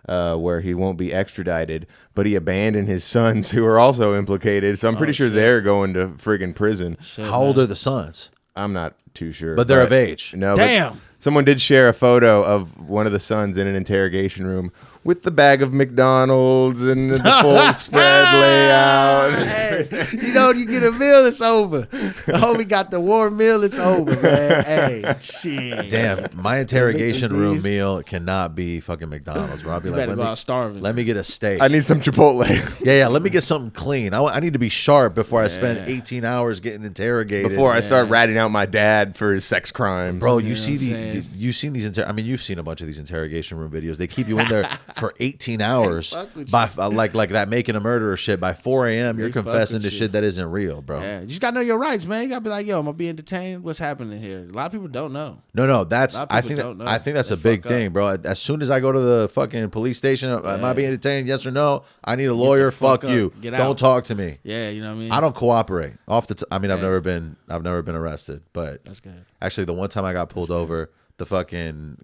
where he won't be extradited, but he abandoned his sons who are also implicated. So I'm pretty sure shit. they're going to friggin' prison. Shit, How old man. are the sons? I'm not too sure, But they're of age. No, Damn. But someone did share a photo of one of the sons in an interrogation room with the bag of McDonald's and the full spread layout. Hey, you know, you get a meal, it's over. The homie got the warm meal, it's over, man. Hey, shit. Damn, my interrogation These- room meal cannot be fucking McDonald's, bro. I'll be You like, better go out starving. let me get a steak. I need some Chipotle yeah, let me get something clean. I need to be sharp before I spend 18 hours getting interrogated. before I start ratting out my dad for his sex crimes. Bro, You know what I'm saying? you've seen these. I mean, you've seen a bunch of these interrogation room videos. They keep you in there for 18 hours fuck with by like that making a murderer shit. By 4 a.m., you're They fuck confessing with to you. shit that isn't real, bro. Yeah, you just gotta know your rights, man. You gotta be like, yo, I'm gonna be detained. What's happening here? A lot of people don't know. No, that's A lot of I people think don't know. I think that's They a big fuck up. thing, bro. As soon as I go to the fucking police station, am I being detained? Yes or no? I need a lawyer. fuck Fuck up. you. Get Don't out. talk to me. Yeah, you know what I mean? I don't cooperate. I mean, I've Yeah. never been arrested, but That's good. actually, the one time I got pulled over, the fucking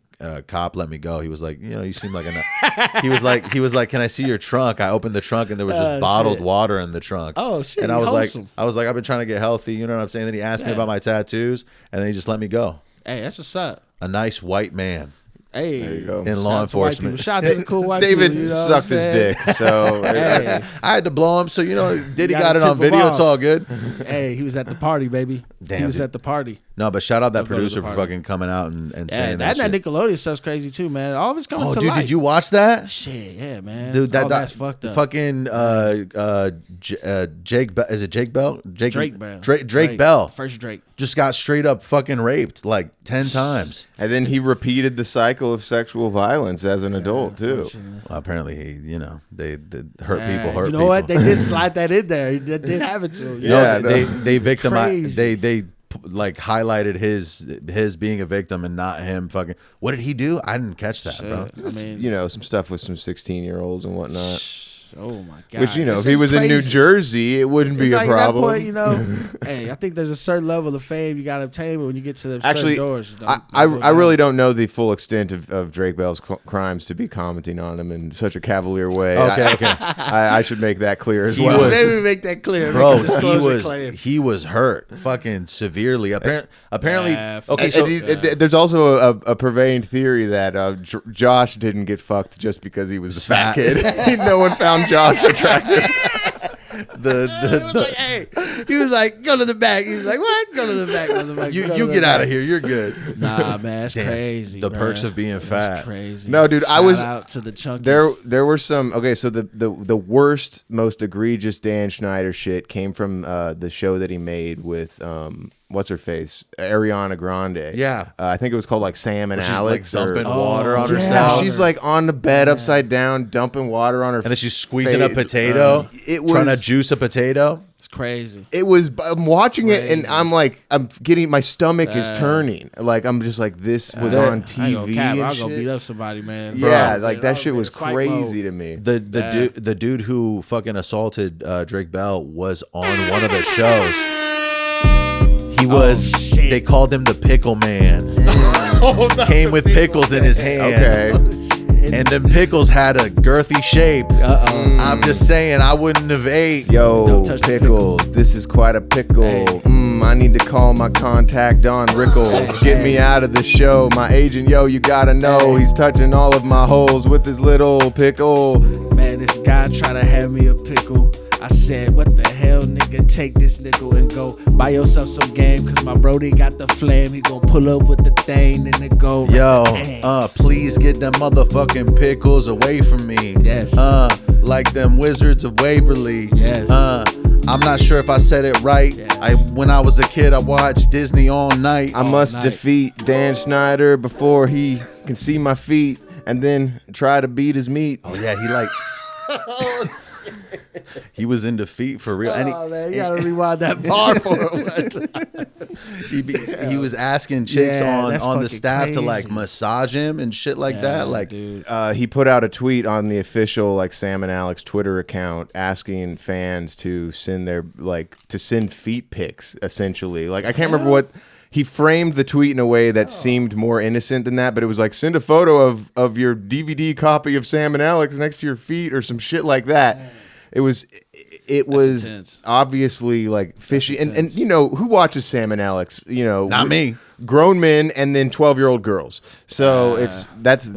cop let me go. He was like, you seem like a. he was like, can I see your trunk? I opened the trunk and there was just bottled shit. water in the trunk. Oh, shit, And I was wholesome. like, I've been trying to get healthy. You know what I'm saying? Then he asked me Yeah. about my tattoos, and then he just let me go. Hey, that's what's up. A nice white man Hey, There you go. in shout law out to white enforcement. people. Shout out to the cool white David people. You know sucked what I'm his saying? dick, so Hey, I had to blow him, so Diddy gotta got it tip on him video. off. It's all good. hey, he was at the party, baby. Damn, he was dude. at the party. No, but shout out that Don't go to the producer for party. fucking coming out and Yeah, saying that shit. Nickelodeon stuff's crazy too, man. All of it's coming Oh, to dude, light. did you watch that? Shit, yeah, man. Dude, All that's fucked up. Fucking Jake, is it Jake Bell? Drake Bell. Drake Bell First Drake. just got straight up fucking raped like 10 times. and then he repeated the cycle of sexual violence as an adult too. Well, apparently he, they hurt people. Hurt You know people. what? They did slide that in there. He did have it to him. No, Yeah, they victimized. Crazy. They like highlighted his being a victim and not him fucking. What did he do? I didn't catch that, bro. Shit. I mean, Some stuff with some 16-year-olds and whatnot. Oh my god! Which, you know, It's if he just was in New crazy. Jersey, it wouldn't be It's a like problem. At that point, you know, hey, I think there's a certain level of fame you got to obtain, but when you get to the Actually, certain doors, I really don't know the full extent of Drake Bell's crimes to be commenting on them in such a cavalier way. Okay. I should make that clear as He well. was- Maybe make that clear, Bro, make a disclosure claim. he was hurt fucking severely. Apparently, Yeah, okay. And So there's also a pervading theory that Josh didn't get fucked just because he was a fat kid. No one found Josh attractive. He was like, go to the back. He was like, what? Go to the back, motherfucker. you get out of here. You're good. Nah, man, that's Damn, crazy. the bruh. perks of being fat. That's crazy. No, dude, I Shout was- out to the chunkies. There were some. Okay, so the worst, most egregious Dan Schneider shit came from the show that he made with what's her face, Ariana Grande. Yeah. I think it was called like Sam and She's like Alex. dumping or, water on yeah, herself. she's like on the bed upside down, dumping water on her. And then she's squeezing a potato. It trying to was- juice a potato. It's crazy. It was. I'm watching it and Crazy. I'm like, I'm getting my stomach is turning. Like I'm just like this was on I ain't TV. gonna cap. and I'll shit. go beat up somebody, man. Yeah, Bro, like man, that I'll shit be was in fight crazy mode. to me. The dude who fucking assaulted Drake Bell was on one of the shows. He was. shit. They called him the Pickle Man. Came with pickles in his hand. Okay. And them pickles had a girthy shape. I'm just saying, I wouldn't have ate. Yo, Don't touch the pickles, this is quite a pickle. Hey. I need to call my contact Don Rickles. Get me out of the show. My agent, yo, you gotta know. He's touching all of my holes with his little pickle. Man, this guy try to have me a pickle. I said, what the hell, nigga? Take this nickel and go buy yourself some game. Cause my brody got the flame. He gon' pull up with the thing and it go. Yo, Bang. please get them motherfucking pickles away from me. Yes. Like them wizards of Waverly. Yes. I'm not sure if I said it right. Yes. When I was a kid, I watched Disney all night. I must night. defeat Dan Schneider before he can see my feet and then try to beat his meat. Oh yeah, he like he was in defeat for real. And Oh, man, you gotta rewind that bar for it. he was asking chicks Yeah, on that's the fucking staff to like crazy. massage him and shit like that. Like, dude. He put out a tweet on the official like Sam and Alex Twitter account asking fans to send their send feet pics essentially. Like I can't remember what he framed the tweet in a way that seemed more innocent than that, but it was like send a photo of your DVD copy of Sam and Alex next to your feet or some shit like that. It was intense. obviously like fishy and you know who watches Sam and Alex, you know, Not me. grown men and then 12-year-old girls. So that's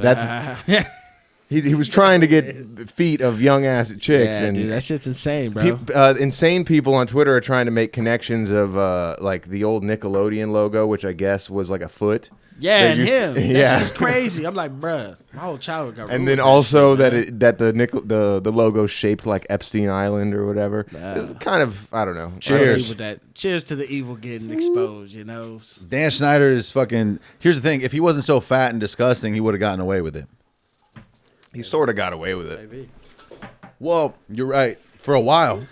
he was trying to get feet of young ass chicks Yeah, and dude, that shit's insane, bro. insane people on Twitter are trying to make connections of like the old Nickelodeon logo, which I guess was like a foot. Yeah, They and used- him. That yeah. shit is crazy. I'm like, bruh, my whole childhood got And ruined then by also shit, that man. the logo shaped like Epstein Island or whatever. It's kind of I don't know. Cheers. Cheers to the evil getting exposed, you know. Dan Schneider is fucking. Here's the thing: if he wasn't so fat and disgusting, he would have gotten away with it. He sort of got away with it. Well, you're right. For a while,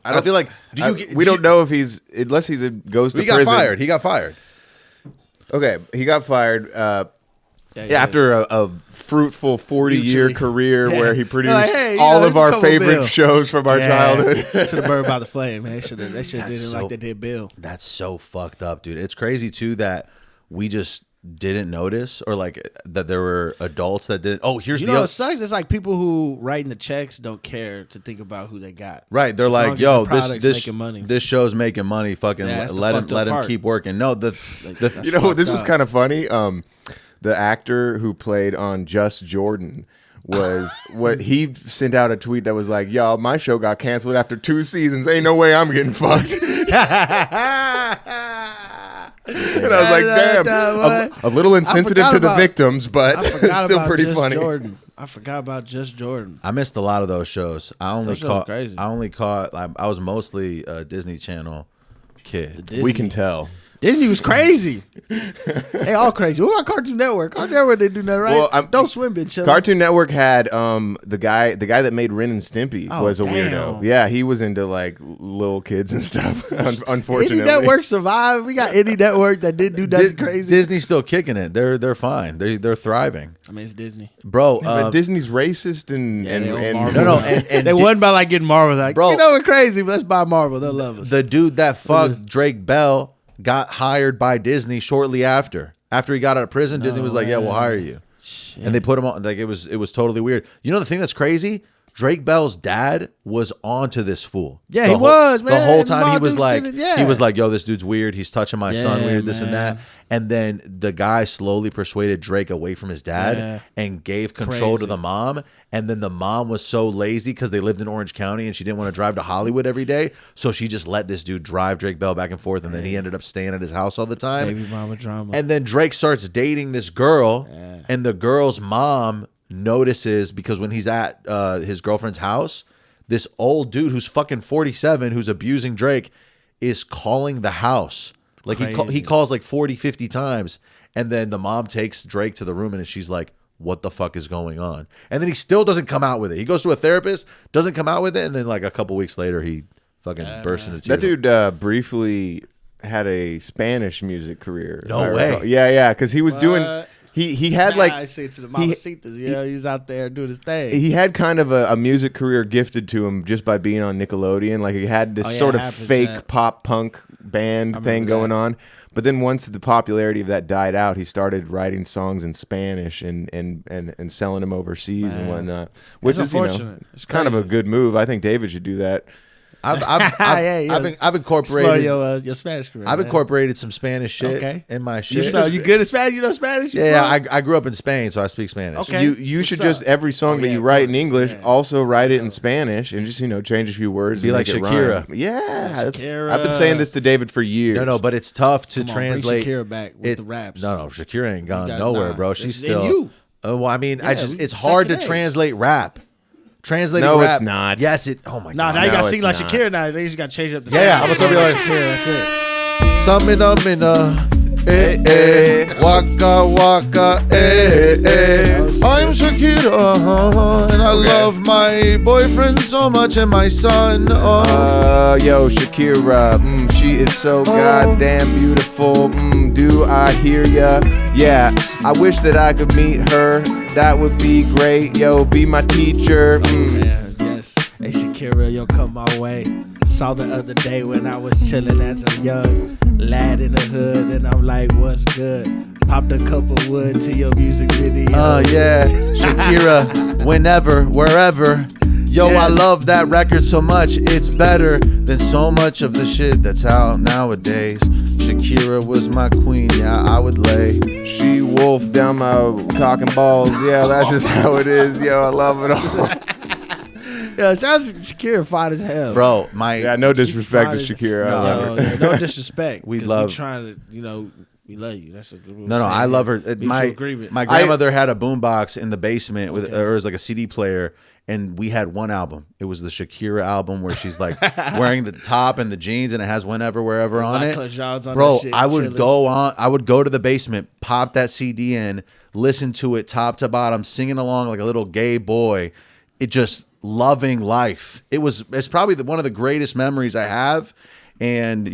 I feel like. We don't know if he's unless he's a ghost. He of got prison. fired. He got fired. Okay, he got fired. Yeah. After a fruitful 40-year Mutually. career Yeah. where he produced Like, hey, you all know, of there's a our couple favorite bills. shows from our childhood. Should have burned by the flame, man. They should have did it so- like they did Bill. That's so fucked up, dude. It's crazy too that we just didn't notice, or like that there were adults that didn't. Oh, here's You the know other. what sucks? It's like people who writing the checks don't care to think about who they got. Right, they're As long like, as "Yo, the product's this making money. this show's making money. Fucking Yeah, that's the let him fucked up part. keep working." No, That's You know, this was fucked kind of funny. The actor who played on Just Jordan was what he sent out a tweet that was like, "Y'all, my show got canceled after 2 seasons. Ain't no way I'm getting fucked." And I was like, "Damn, a little insensitive forgot to the about- victims, but I it's forgot still about pretty Just funny." Jordan. I forgot about Just Jordan. I missed a lot of those shows. I only Those shows are caught. crazy. I only caught. I was mostly a Disney Channel kid. We can tell. Disney was crazy. They all crazy. What about Cartoon Network? Cartoon Network didn't do that right. Well, Don't Swim been chilling. Cartoon Network had the guy that made Ren and Stimpy Oh, was a damn. weirdo. Yeah, he was into like little kids and stuff. Unfortunately, Any network survived. We got any network that didn't do nothing crazy. Disney's still kicking it. They're fine. They're thriving, I mean, it's Disney. bro. But Disney's racist and they own and Marvel. no, and They won by like getting Marvel. Like, Bro. you know, we're crazy, but let's buy Marvel. They'll love us. the dude that fucked Drake Bell got hired by Disney shortly after. After he got out of prison, Disney was like, "Yeah, we'll hire you," and they put him on. Like it was totally weird. You know the thing that's crazy? Drake Bell's dad was onto this fool. Yeah, The he whole- was, The man. whole The time he mom was dudes like, did it, yeah. he was like, "Yo, this dude's weird. He's touching my son Yeah, weird, this and man. that." And then the guy slowly persuaded Drake away from his dad Yeah. and gave control to Crazy. the mom. And then the mom was so lazy because they lived in Orange County and she didn't want to drive to Hollywood every day. So she just let this dude drive Drake Bell back and forth. And then he ended up staying at his house all the time. Baby mama drama. And then Drake starts dating this girl, and the girl's mom notices because when he's at his girlfriend's house, this old dude who's fucking 47 who's abusing Drake is calling the house. Like he Crazy. calls like 40, 50 times. And then the mom takes Drake to the room and she's like, what the fuck is going on? And then he still doesn't come out with it. He goes to a therapist, doesn't come out with it. And then like a couple weeks later, he fucking bursts into tears. That dude briefly had a Spanish music career. No if I way. recall. Yeah, because he was doing. He had like I say to the mamacitas, he was out there doing his thing. he had kind of a music career gifted to him just by being on Nickelodeon. Like he had this Oh, yeah, sort it of happens, fake yeah. pop punk band thing remember going that. on. But then once the popularity of that died out, he started writing songs in Spanish and selling them overseas and whatnot. Which That's is, you know, unfortunate. It's kind of a crazy. good move. I think David should do that. I've incorporated your Spanish career. I've man. incorporated some Spanish shit Okay. in my You shit. know, you good at Spanish? You know Spanish? You Yeah, from? I grew up in Spain, so I speak Spanish. Okay. You What's should up? just every song Oh, that yeah, you of write in course. English Yeah. also write it in Spanish and just change a few words. Be and like make it Shakira. rhyme. Yeah, that's, Shakira. I've been saying this to David for years. No, but it's tough to Come on, bring translate. Shakira back with the raps. No, Shakira ain't gone got- nowhere, nah, bro. it's She's in still. you. Well, I mean, Yeah, it's hard to second A. translate rap. Translating No, rap. it's not. Yes, it. Oh my Nah, god. now you No, got to sing like it's not. Shakira now. They just got to change up the Yeah, sound. I'm gonna be like- Shakira, that's it. Summon up in waka waka, I'm Shakira, and I love my boyfriend so much and my son. Yo, Shakira, she is so goddamn beautiful. Do I hear ya? Yeah, I wish that I could meet her. That would be great. Yo, be my teacher. Yeah, yes. Hey, Shakira, yo, come my way. Saw the other day when I was chilling as a young lad in the hood, and I'm like, what's good? Popped a couple wood to your music video. Yeah, Shakira, whenever, wherever. Yo, I Yes. love that record so much. It's better than so much of the shit that's out nowadays. Shakira was my queen, yeah, I would lay. She wolfed down my cock and balls. Yeah, that's just how it is. Yo, I love it all. Yeah, shout out to Shakira, fine as hell. Bro, my Yeah, no disrespect to fine as- Shakira. I love her. No disrespect. We 'cause love- trying to, we love you. That's what we're No, saying I love her. here. Mutual My agreement. grandmother had a boombox in the basement with, or it was like a CD player, and we had one album. It was the Shakira album where she's like wearing the top and the jeans, and it has whenever, wherever on it. Michael John's on Bro, that shit, I would chilling. I would go to the basement, pop that CD in, listen to it top to bottom, singing along like a little gay boy. It just loving life. It's probably one of the greatest memories I have, and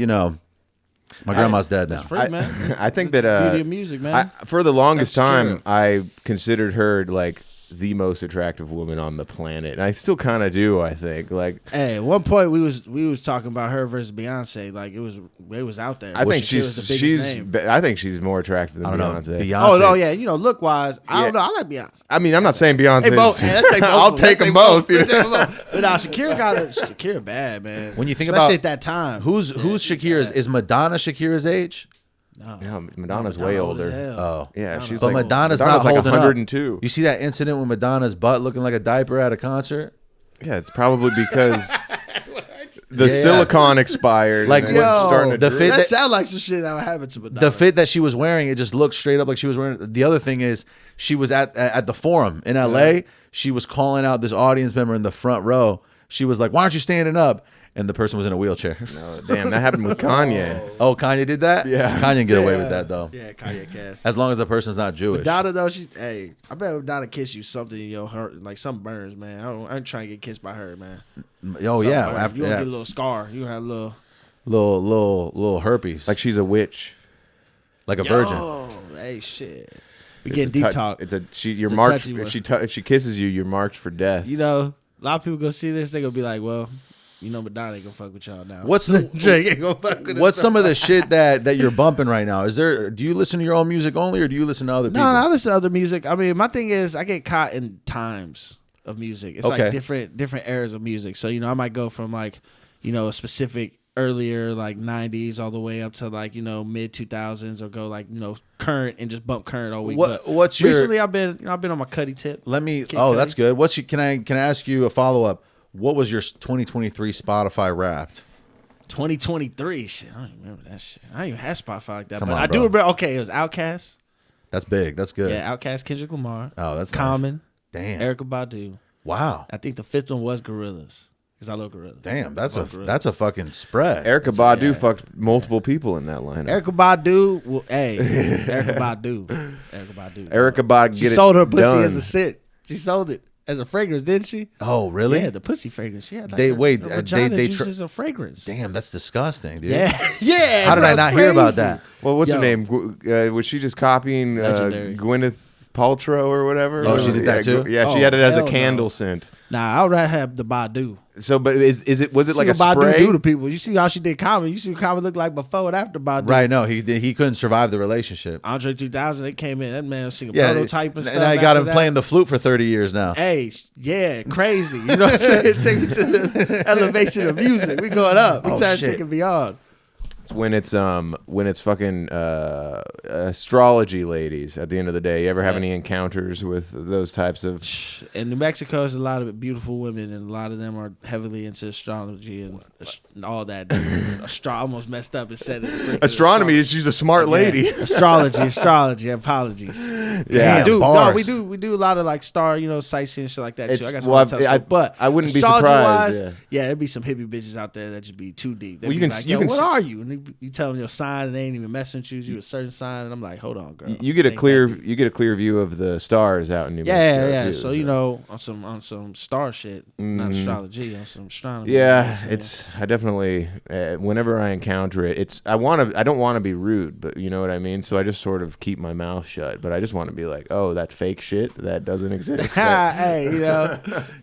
my grandma's dead now. It's free, man. I think that Beauty of music, man. for the longest That's time, true. I considered her like the most attractive woman on the planet, and I still kind of do. I think like Hey, at one point we was talking about her versus Beyonce. Like it was out there. I think Shakira was the biggest she's name. I think she's more attractive than I don't know. Beyonce. Beyonce. Oh no, yeah, look wise. I Yeah. don't know. I like Beyonce. I mean, I'm not saying Beyonce. Hey, both. Hey, let's take both I'll of them. take Let's them both. Let's take them both. But now Shakira bad, man. When you think especially about at that time, Who's Shakira's? Is Madonna Shakira's age? Yeah, Madonna's way Madonna old as older. hell. Oh. Yeah, she's But like Madonna's like not holding 102. up. You see that incident with Madonna's butt looking like a diaper at a concert? Yeah, it's probably because the Yeah. silicone expired. Like, and it's yo, starting to the drip. fit That that- sound like some shit that would happen to Madonna. The fit that she was wearing, it just looked straight up like she was wearing. The other thing is, she was at the Forum in LA. She was calling out this audience member in the front row. She was like, "Why aren't you standing up?" and the person was in a wheelchair. Oh, damn, that happened with Kanye. Oh, Kanye did that? Yeah. Kanye can get away with that, though. Yeah, Kanye can. As long as the person's not Jewish. Madonna though, I bet Madonna kiss you something in your heart, like some burns, man. I ain't trying to get kissed by her, man. Oh, yeah. Something, After you gonna that, get a little scar. You have a little little herpes. Like she's a witch. Like a virgin. Oh, hey, shit. We It's getting a deep tou- talk. You're a marked. touchy If she kisses you, you're marked for death. You know, a lot of people gonna see this. They gonna be like, well, you know, Madonna ain't gonna fuck with y'all now. What's Drake ain't gonna fuck with us. What's some of the shit that you're bumping right now? Do you listen to your own music only, or do you listen to other people? No, I listen to other music. I mean, my thing is I get caught in times of music. It's Okay. like different eras of music. So, you know, I might go from like, you know, a specific earlier like 90s all the way up to like, you know, mid 2000s, or go like, you know, current and just bump current all week. What's your Recently I've been on my Cudi tip. Let me. Kid Oh, Cudi. that's good. Can I ask you a follow up? What was your 2023 Spotify Wrapped? 2023 shit. I don't even remember that shit. I don't even have Spotify like that. Come but on, I do bro. remember. Okay, it was Outkast. That's big. That's good. Yeah, Outkast, Kendrick Lamar. Oh, that's nice. Common. Damn. Erykah Badu. Wow. I think the fifth one was Gorillaz, because I love Gorillaz. Damn. That's Love Gorillaz. that's a fucking spread. Erica Badu yeah. fucked multiple people in that lineup. Erykah Badu. Well, hey, Erykah Badu. Erykah Badu. Erica Badu She sold her pussy as a scent. She sold it as a fragrance, didn't she? Oh, really? Yeah, the pussy fragrance. She had like They- her, wait, her they- vagina they juice is a fragrance. Damn, that's disgusting, dude. Yeah, yeah. How did I bro, not hear about crazy. that? Well, what's her Yo. name? Was she just copying Legendary. Gwyneth Paltrow or whatever? Oh, she did that too? Yeah, she Oh, had it as a hell candle no. scent. Nah, I'd rather have the Badu. So, but was it like a See what Badu spray? do to people. You see how she did Common. You see what Common looked like before and after Badu. Right. No, he couldn't survive the relationship. Andre 3000, they came in. That man was singing Yeah. prototype and stuff. And I got after him that. playing the flute for 30 years now. Hey, yeah, crazy. You know what I'm saying? Take me to the elevation of music. We going up. We Oh, trying to shit. take it beyond. It's when it's fucking astrology ladies. At the end of the day, you ever have any encounters with those types of? In New Mexico, there's a lot of beautiful women, and a lot of them are heavily into astrology and all that. I almost messed up and said it. Astronomy. She's a smart lady. Astrology. Apologies. Yeah, bars. We do a lot of like star, you know, sightseeing and shit like that too. It's- I got well, some telescope, but I wouldn't be astrology-wise, surprised, Yeah, there'd be some hippie bitches out there that just be too deep. They'd Well, you be can- like, you yo, can what s- are you? And you tell them your sign, and they ain't even messing with you. You a certain sign, and I'm like, hold on, girl. You get a Ain't clear that deep. you get a clear view of the stars out in New Mexico. Yeah. too, So you know, on some star shit, not astrology, on some astronomy. you know what Yeah, I'm saying? I definitely whenever I encounter it, I don't want to be rude, but you know what I mean. So I just sort of keep my mouth shut. But I just want to be like, oh, that fake shit that doesn't exist. Hey,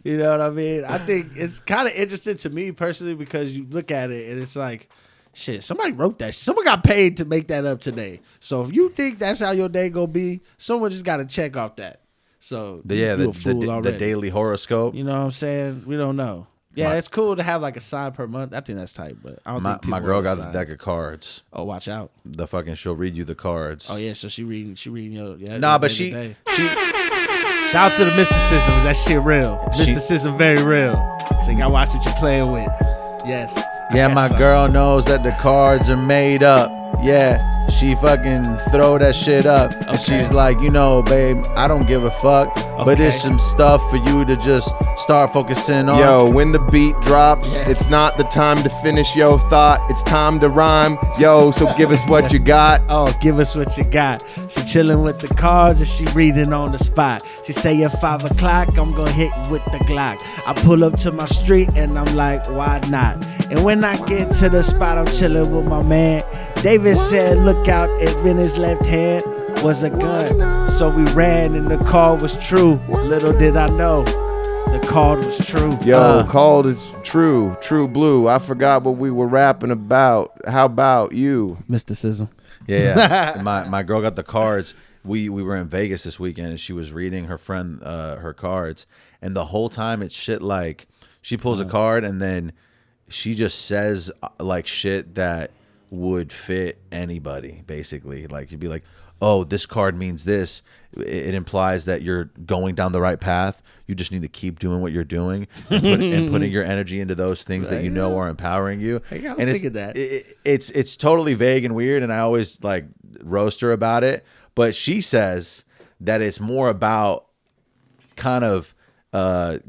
you know what I mean? I think it's kind of interesting to me personally, because you look at it and it's like, shit, somebody wrote that. Someone got paid to make that up today. So if you think that's how your day gonna be, someone just got to check off that. So you a fool the already. daily horoscope. You know what I'm saying? We don't know. Yeah, it's cool to have like a sign per month. I think that's tight, but I don't think people My girl write got the signs. deck of cards. Oh, watch out. She'll read you the cards. Oh yeah, so she reading your Nah, your but day-to-day. she Shout out to the mysticism. Is that shit real? She- Mysticism very real. So you gotta watch what you're playing with. Yes. I yeah, got my some. girl knows that the cards are made up. Yeah, she fucking throw that shit up. And Okay. she's like, you know, babe, I don't give a fuck. But Okay. there's some stuff for you to just start focusing on. Yo, when the beat drops, it's not the time to finish your thought. It's time to rhyme. Yo, so give us what you got. Oh, give us what you got. She chilling with the cards and she reading on the spot. She say at 5 o'clock, I'm gonna hit with the Glock. I pull up to my street and I'm like, why not? And when I get to the spot, I'm chilling with my man. David said, look out, and in his left hand was a gun. So we ran and the call was true. Little did I know, the call was true. Yo, called is true blue. I forgot what we were rapping about. How about you? Mysticism. Yeah. my girl got the cards. We were in Vegas this weekend and she was reading her friend her cards, and the whole time it's shit like she pulls a card and then she just says like shit that would fit anybody, basically. Like you'd be like, oh, this card means this. It implies that you're going down the right path. You just need to keep doing what you're doing and putting your energy into those things that you know are empowering you. Hey, I was and thinking that. It's totally vague and weird, and I always like roast her about it. But she says that it's more about kind of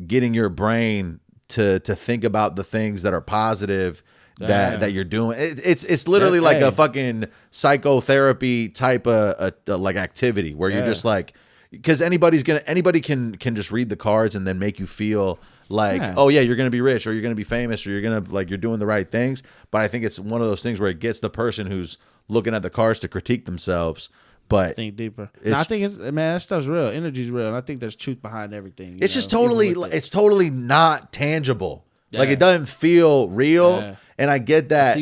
getting your brain to think about the things that are positive that you're doing. It's literally like a fucking psychotherapy type of like activity where you're just like, because anybody can just read the cards and then make you feel like, oh yeah, you're gonna be rich or you're gonna be famous or you're gonna like you're doing the right things. But I think it's one of those things where it gets the person who's looking at the cards to critique themselves. But think deeper. No, I think that stuff's real. Energy's real, and I think there's truth behind everything. It's just totally not tangible. Yeah. Like it doesn't feel real. Yeah. And I get that.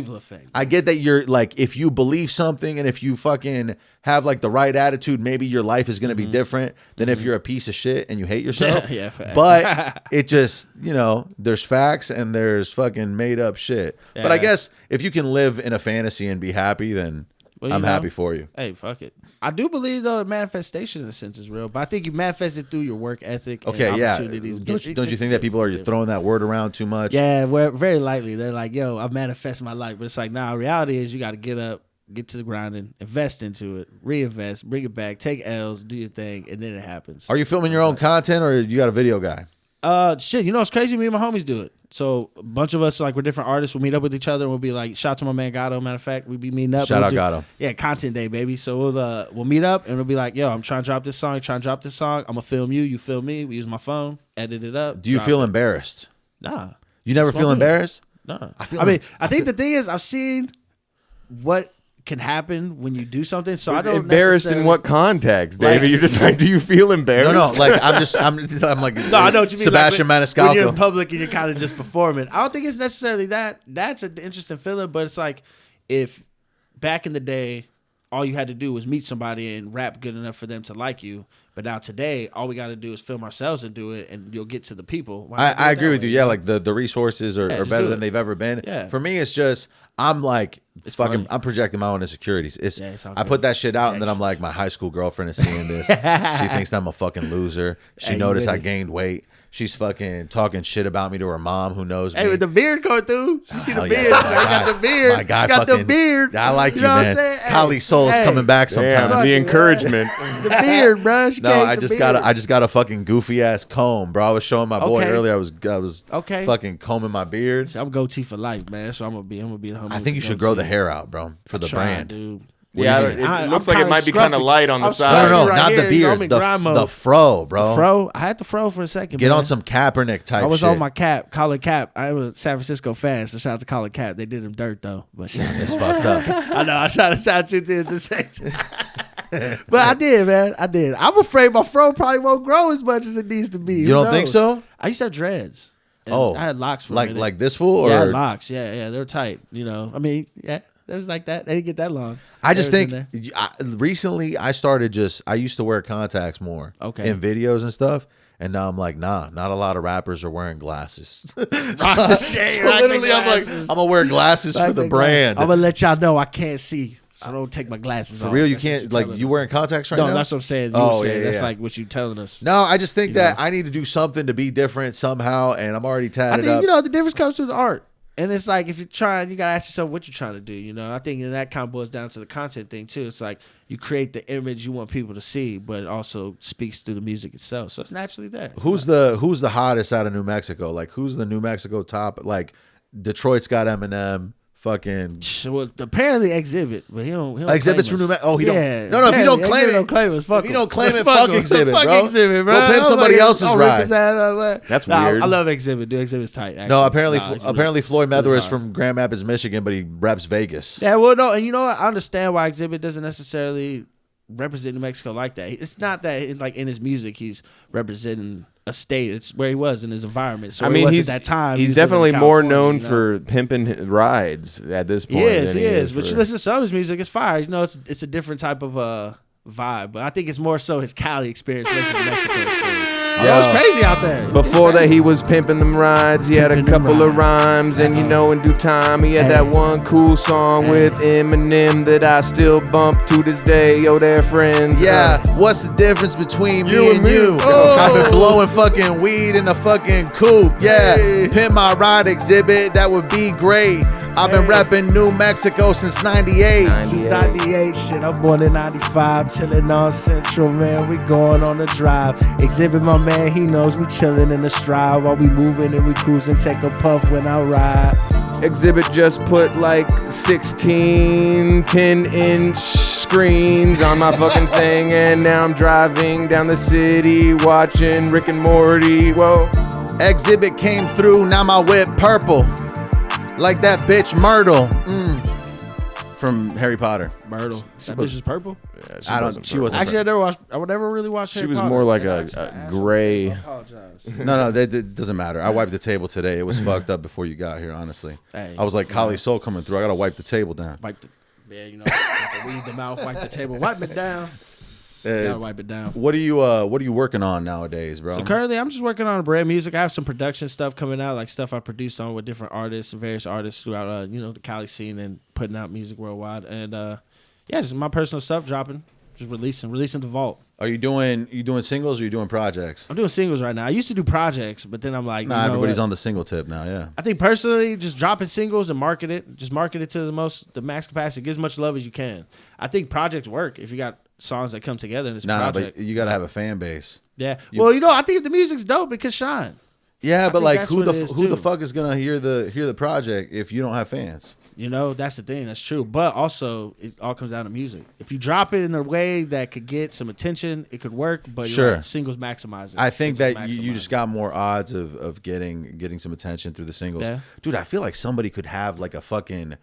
I get that you're like, if you believe something and if you fucking have like the right attitude, maybe your life is going to be different than if you're a piece of shit and you hate yourself. But it just, there's facts and there's fucking made up shit. Yeah. But I guess if you can live in a fantasy and be happy, then I'm happy for you. Hey, fuck it. I do believe though manifestation in a sense is real, but I think you manifest it through your work ethic. Okay, and yeah. opportunities. Don't you think that people are throwing that word around too much? Yeah, very lightly. They're like, "Yo, I manifest my life," but it's like, nah. Reality is you got to get up, get to the grinding, invest into it, reinvest, bring it back, take L's, do your thing, and then it happens. Are you filming your own content or you got a video guy? Shit, it's crazy. Me and my homies do it. So a bunch of us, like we're different artists, we'll meet up with each other and we'll be like, shout out to my man Gatto, matter of fact, we'll be meeting up. Shout out Gatto. Yeah, content day, baby. So we'll meet up and we'll be like, yo, I'm trying to drop this song, I'm gonna film you film me. We use my phone, edit it up. Do you feel embarrassed? Nah. You never feel embarrassed? Nah. I think the thing is I've seen what can happen when you do something, so I don't embarrassed in what context, David? Like, you're just like, do you feel embarrassed? No, like I'm like, no, I know what you mean. Sebastian Maniscalco. When you're in public and you're kind of just performing. I don't think it's necessarily that. That's an interesting feeling, but it's like if back in the day, all you had to do was meet somebody and rap good enough for them to like you. But now today, all we got to do is film ourselves and do it, and you'll get to the people. I agree with you. Yeah, like the resources are better than they've ever been. Yeah. For me, it's just I'm like fucking. I'm projecting my own insecurities. I put that shit out, and then I'm like, my high school girlfriend is seeing this. She thinks I'm a fucking loser. She noticed I gained weight. She's fucking talking shit about me to her mom, who knows me. Hey, with the beard going through, she see the beard. Yeah. I got the beard. My guy got the beard. I like you, man. Khalisol is coming back sometime. The encouragement. The beard, bro. I just got a fucking goofy ass comb, bro. I was showing my boy earlier. I was fucking combing my beard. I'm goatee for life, man. So I'm gonna be the homie. I think you should grow the hair out, bro, for the brand, dude. Yeah, it looks like it might be kind of light on the side. No, not the beard, the fro, bro. The fro? I had the fro for a second. Get on some Kaepernick type shit. I was on my Colin Cap. I was a San Francisco fan, so shout out to Colin Cap. They did him dirt, though. But shout out to fucked up. I know, I tried to shout you to the sex. But I did, man. I did. I'm afraid my fro probably won't grow as much as it needs to be. You don't think so? I used to have dreads. Oh. I had locks for a minute. Like this fool? Or? Yeah, I had locks. Yeah. They were tight, I mean, yeah. It was like that. They didn't get that long. I just think recently I used to wear contacts more in videos and stuff. And now I'm like, nah, not a lot of rappers are wearing glasses. Rock the shade. Literally, I'm like, I'm going to wear glasses for the brand. I'm going to let y'all know I can't see. So don't take my glasses off. For real, you can't, like, you wearing contacts right now? No, that's what I'm saying. That's like what you telling us. No, I just think that I need to do something to be different somehow, and I'm already tatted up. The difference comes through the art. And it's like, if you're trying, you got to ask yourself what you're trying to do. I think that kind of boils down to the content thing, too. It's like you create the image you want people to see, but it also speaks through the music itself. So it's naturally there. Who's the hottest out of New Mexico? Like, who's the New Mexico top? Like, Detroit's got Eminem. Fucking apparently Xzibit, but he don't Xzibit's from New Mexico. Oh, he don't. No, if you don't claim it, fuck if you don't claim it, fuck Xzibit, fuck bro. Xzibit, bro. Go pimp somebody else's ride. That's weird. I love Xzibit. Dude, Exhibit's tight. Actually. No, apparently Floyd Mayweather is from Grand Rapids, Michigan, but he reps Vegas. Yeah, well, no, and you know what? I understand why Xzibit doesn't necessarily represent New Mexico like that. It's not that like in his music he's representing a state. It's where he was in his environment. So he's at that time. He's definitely more known for pimping rides at this point. He is. But you listen to some of his music, it's fire. It's a different type of vibe. But I think it's more so his Cali experience versus New Mexico experience. Yeah. It's crazy out there. Before that, he was pimping them rides. He had a couple of rhymes, and in due time, he had that one cool song with Eminem that I still bump to this day. Yo, they're friends. Yeah, what's the difference between me and you? Oh. I've been blowing fucking weed in a fucking coupe. Yeah, pimp my ride Xzibit, that would be great. I've been repping New Mexico since 98. Since 98, shit, I'm born in 95, chilling on Central, man, we going on the drive. Xzibit, my man, he knows we chilling in the stride while we moving and we cruising, take a puff when I ride. Xzibit just put like 16 10-inch screens on my fucking thing, and now I'm driving down the city watching Rick and Morty. Whoa. Xzibit came through, now my whip purple. Like that bitch Myrtle. From Harry Potter. Myrtle. That bitch is purple? Yeah, She wasn't. Actually, I would never really watch Harry She was Potter. more like a gray. I apologize. No, that doesn't matter. I wiped the table today. It was fucked up before you got here, honestly. Hey, I was like, Khalisol coming through. I gotta wipe the table down. Wipe the, yeah, you know, weed the mouth, wipe the table, wipe it down. Gotta wipe it down. What are you working on nowadays, bro? So currently, I'm just working on brand music. I have some production stuff coming out, like stuff I produced on with different artists, various artists throughout, the Cali scene, and putting out music worldwide. And yeah, just my personal stuff dropping, just releasing the vault. Are you doing singles or are you doing projects? I'm doing singles right now. I used to do projects, but then I'm like, Nah, everybody's on the single tip now. Yeah. I think personally, just dropping singles and market it. Just market it to the max capacity. Get as much love as you can. I think projects work if you got songs that come together in this project. But you gotta have a fan base. Yeah. Well, I think if the music's dope, it could shine. Yeah, but like who the too. fuck is gonna hear the project if you don't have fans? That's the thing. That's true. But also, it all comes down to music. If you drop it in a way that could get some attention, it could work. But sure, singles maximize it. I think that you just got more odds of getting some attention through the singles. Yeah. Dude, I feel like somebody could have like a fucking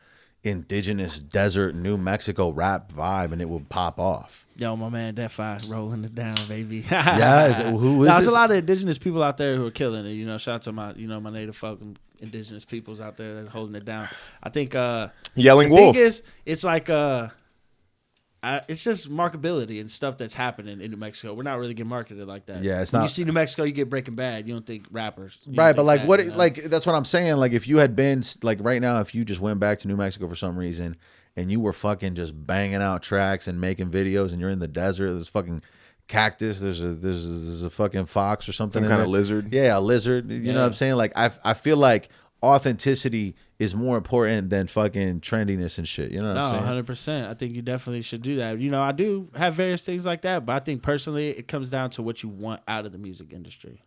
indigenous desert New Mexico rap vibe and it will pop off. Yo, my man, Defi rolling it down, baby. Who is There's this? a lot of indigenous people out there who are killing it. Shout out to my, my native fucking indigenous peoples out there that are holding it down. I think Yelling the Wolf. thing is, it's like it's just marketability and stuff that's happening in New Mexico. We're not really getting marketed like that. Yeah, it's when not. You see New Mexico, you get Breaking Bad. You don't think rappers, Right? But like, like that's what I'm saying. Like, if you had been like right now, if you just went back to New Mexico for some reason and you were fucking just banging out tracks and making videos, and you're in the desert, there's fucking cactus, there's a fucking fox or something, Some kind of lizard. Yeah, a lizard. You know what I'm saying? Like, I feel like authenticity is more important than fucking trendiness and shit. You know what I'm saying? 100%. I think you definitely should do that. I do have various things like that, but I think personally it comes down to what you want out of the music industry.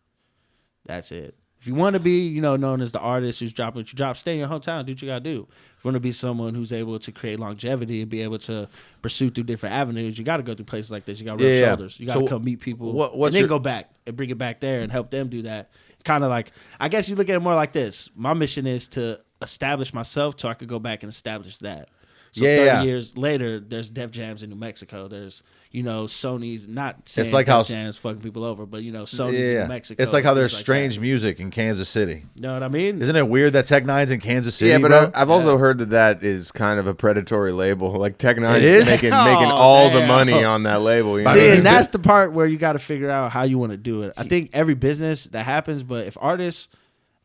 That's it. If you want to be, known as the artist who's dropping what you drop, stay in your hometown, do what you got to do. If you want to be someone who's able to create longevity and be able to pursue through different avenues, you got to go through places like this. You got to rub shoulders. You got to come meet people and then go back and bring it back there and help them do that. Kind of like, I guess you look at it more like this. My mission is to establish myself so I could go back and establish that. So 30 years later, there's Def Jams in New Mexico. There's, Sony's, not saying it's like Def Jams fucking people over, but, Sony's in New Mexico. It's like how there's like strange music in Kansas City. You know what I mean? Isn't it weird that Tech Nine's in Kansas City? Yeah, but bro? I've also heard that is kind of a predatory label. Like Tech Nine is? is making all the money on that label. You know? See, and that's the part where you got to figure out how you want to do it. I think every business that happens, but if artists,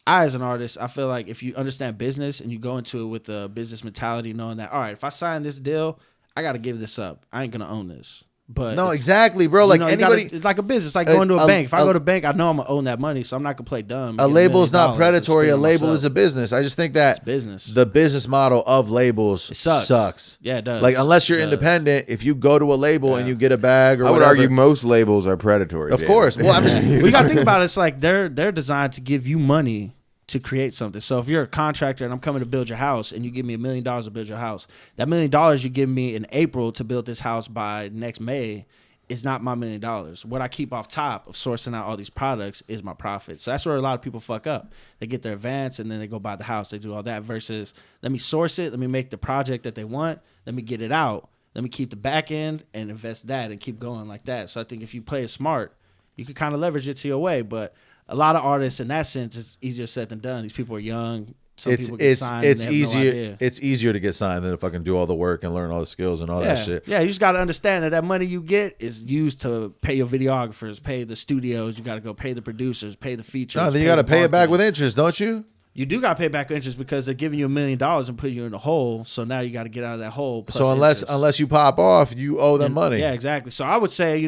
I as an artist, I feel like if you understand business and you go into it with a business mentality, knowing that, all right, if I sign this deal, I got to give this up. I ain't going to own this. But no, exactly, bro. Like anybody, it's like a business. It's like going to a bank. If I go to a bank, I know I'm gonna own that money, so I'm not gonna play dumb. A label is not predatory. A label is a business. I just think that it's business. The business model of labels sucks. Yeah, it does. Like unless you're independent, if you go to a label and you get a bag or I would whatever, argue most labels are predatory. Of course. Well, I'm just, you gotta think about it. It's like they're designed to give you money to create something. So if you're a contractor and I'm coming to build your house and you give me $1 million to build your house, that $1 million you give me in April to build this house by next May is not my $1 million. What I keep off top of sourcing out all these products is my profit. So that's where a lot of people fuck up. They get their advance and then they go buy the house. They do all that versus let me source it. Let me make the project that they want. Let me get it out. Let me keep the back end and invest that and keep going like that. So I think if you play it smart, you can kind of leverage it to your way. But a lot of artists in that sense, it's easier said than done. These people are young. People get signed it's and they have easier. no idea. It's easier to get signed than if I can do all the work and learn all the skills and all that shit. Yeah, you just got to understand that money you get is used to pay your videographers, pay the studios. You got to go pay the producers, pay the features. No, then you got to pay it back with interest, don't you? You do got to pay back interest because they're giving you $1 million and put you in a hole. So now you got to get out of that hole. Plus so unless you pop off, you owe them money. Yeah, exactly. So I would say,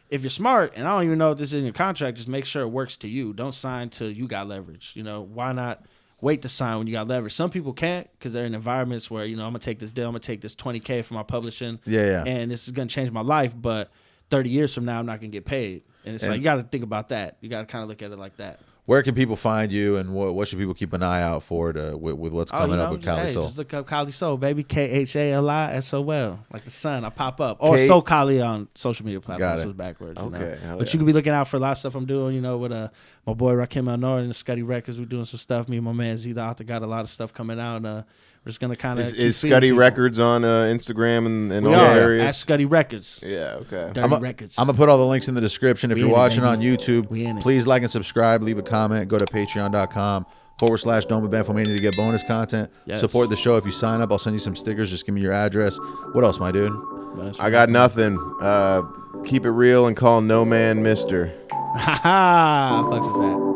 if you're smart, and I don't even know if this is in your contract, just make sure it works to you. Don't sign till you got leverage. Why not wait to sign when you got leverage. Some people can't because they're in environments where, you know, I'm going to take this deal. I'm going to take this $20K for my publishing. Yeah. And this is going to change my life. But 30 years from now, I'm not going to get paid. And it's like, you got to think about that. You got to kind of look at it like that. Where can people find you, and what should people keep an eye out for with what's coming up with Khalisol? Just look up Khalisol, baby. KHALISOL. Like the sun, I pop up. Or So Khali on social media platforms. It was backwards. Okay. You know? But you can be looking out for a lot of stuff I'm doing, you know, with my boy Rakim El Nor and the Scuddy Records. We're doing some stuff. Me and my man Xzibit got a lot of stuff coming out. We're just going to kind of Is Scuddy Records on Instagram and all the areas? At Scuddy Records. Yeah, okay. Dirty Records. I'm going to put all the links in the description. If you're watching on YouTube, it. please like and subscribe. Leave a comment. Go to patreon.com/Dome with Bamfomania to get bonus content. Yes. Support the show. If you sign up, I'll send you some stickers. Just give me your address. What else, my dude? I got nothing. Keep it real and call no man mister. Ha ha. Fucks with that.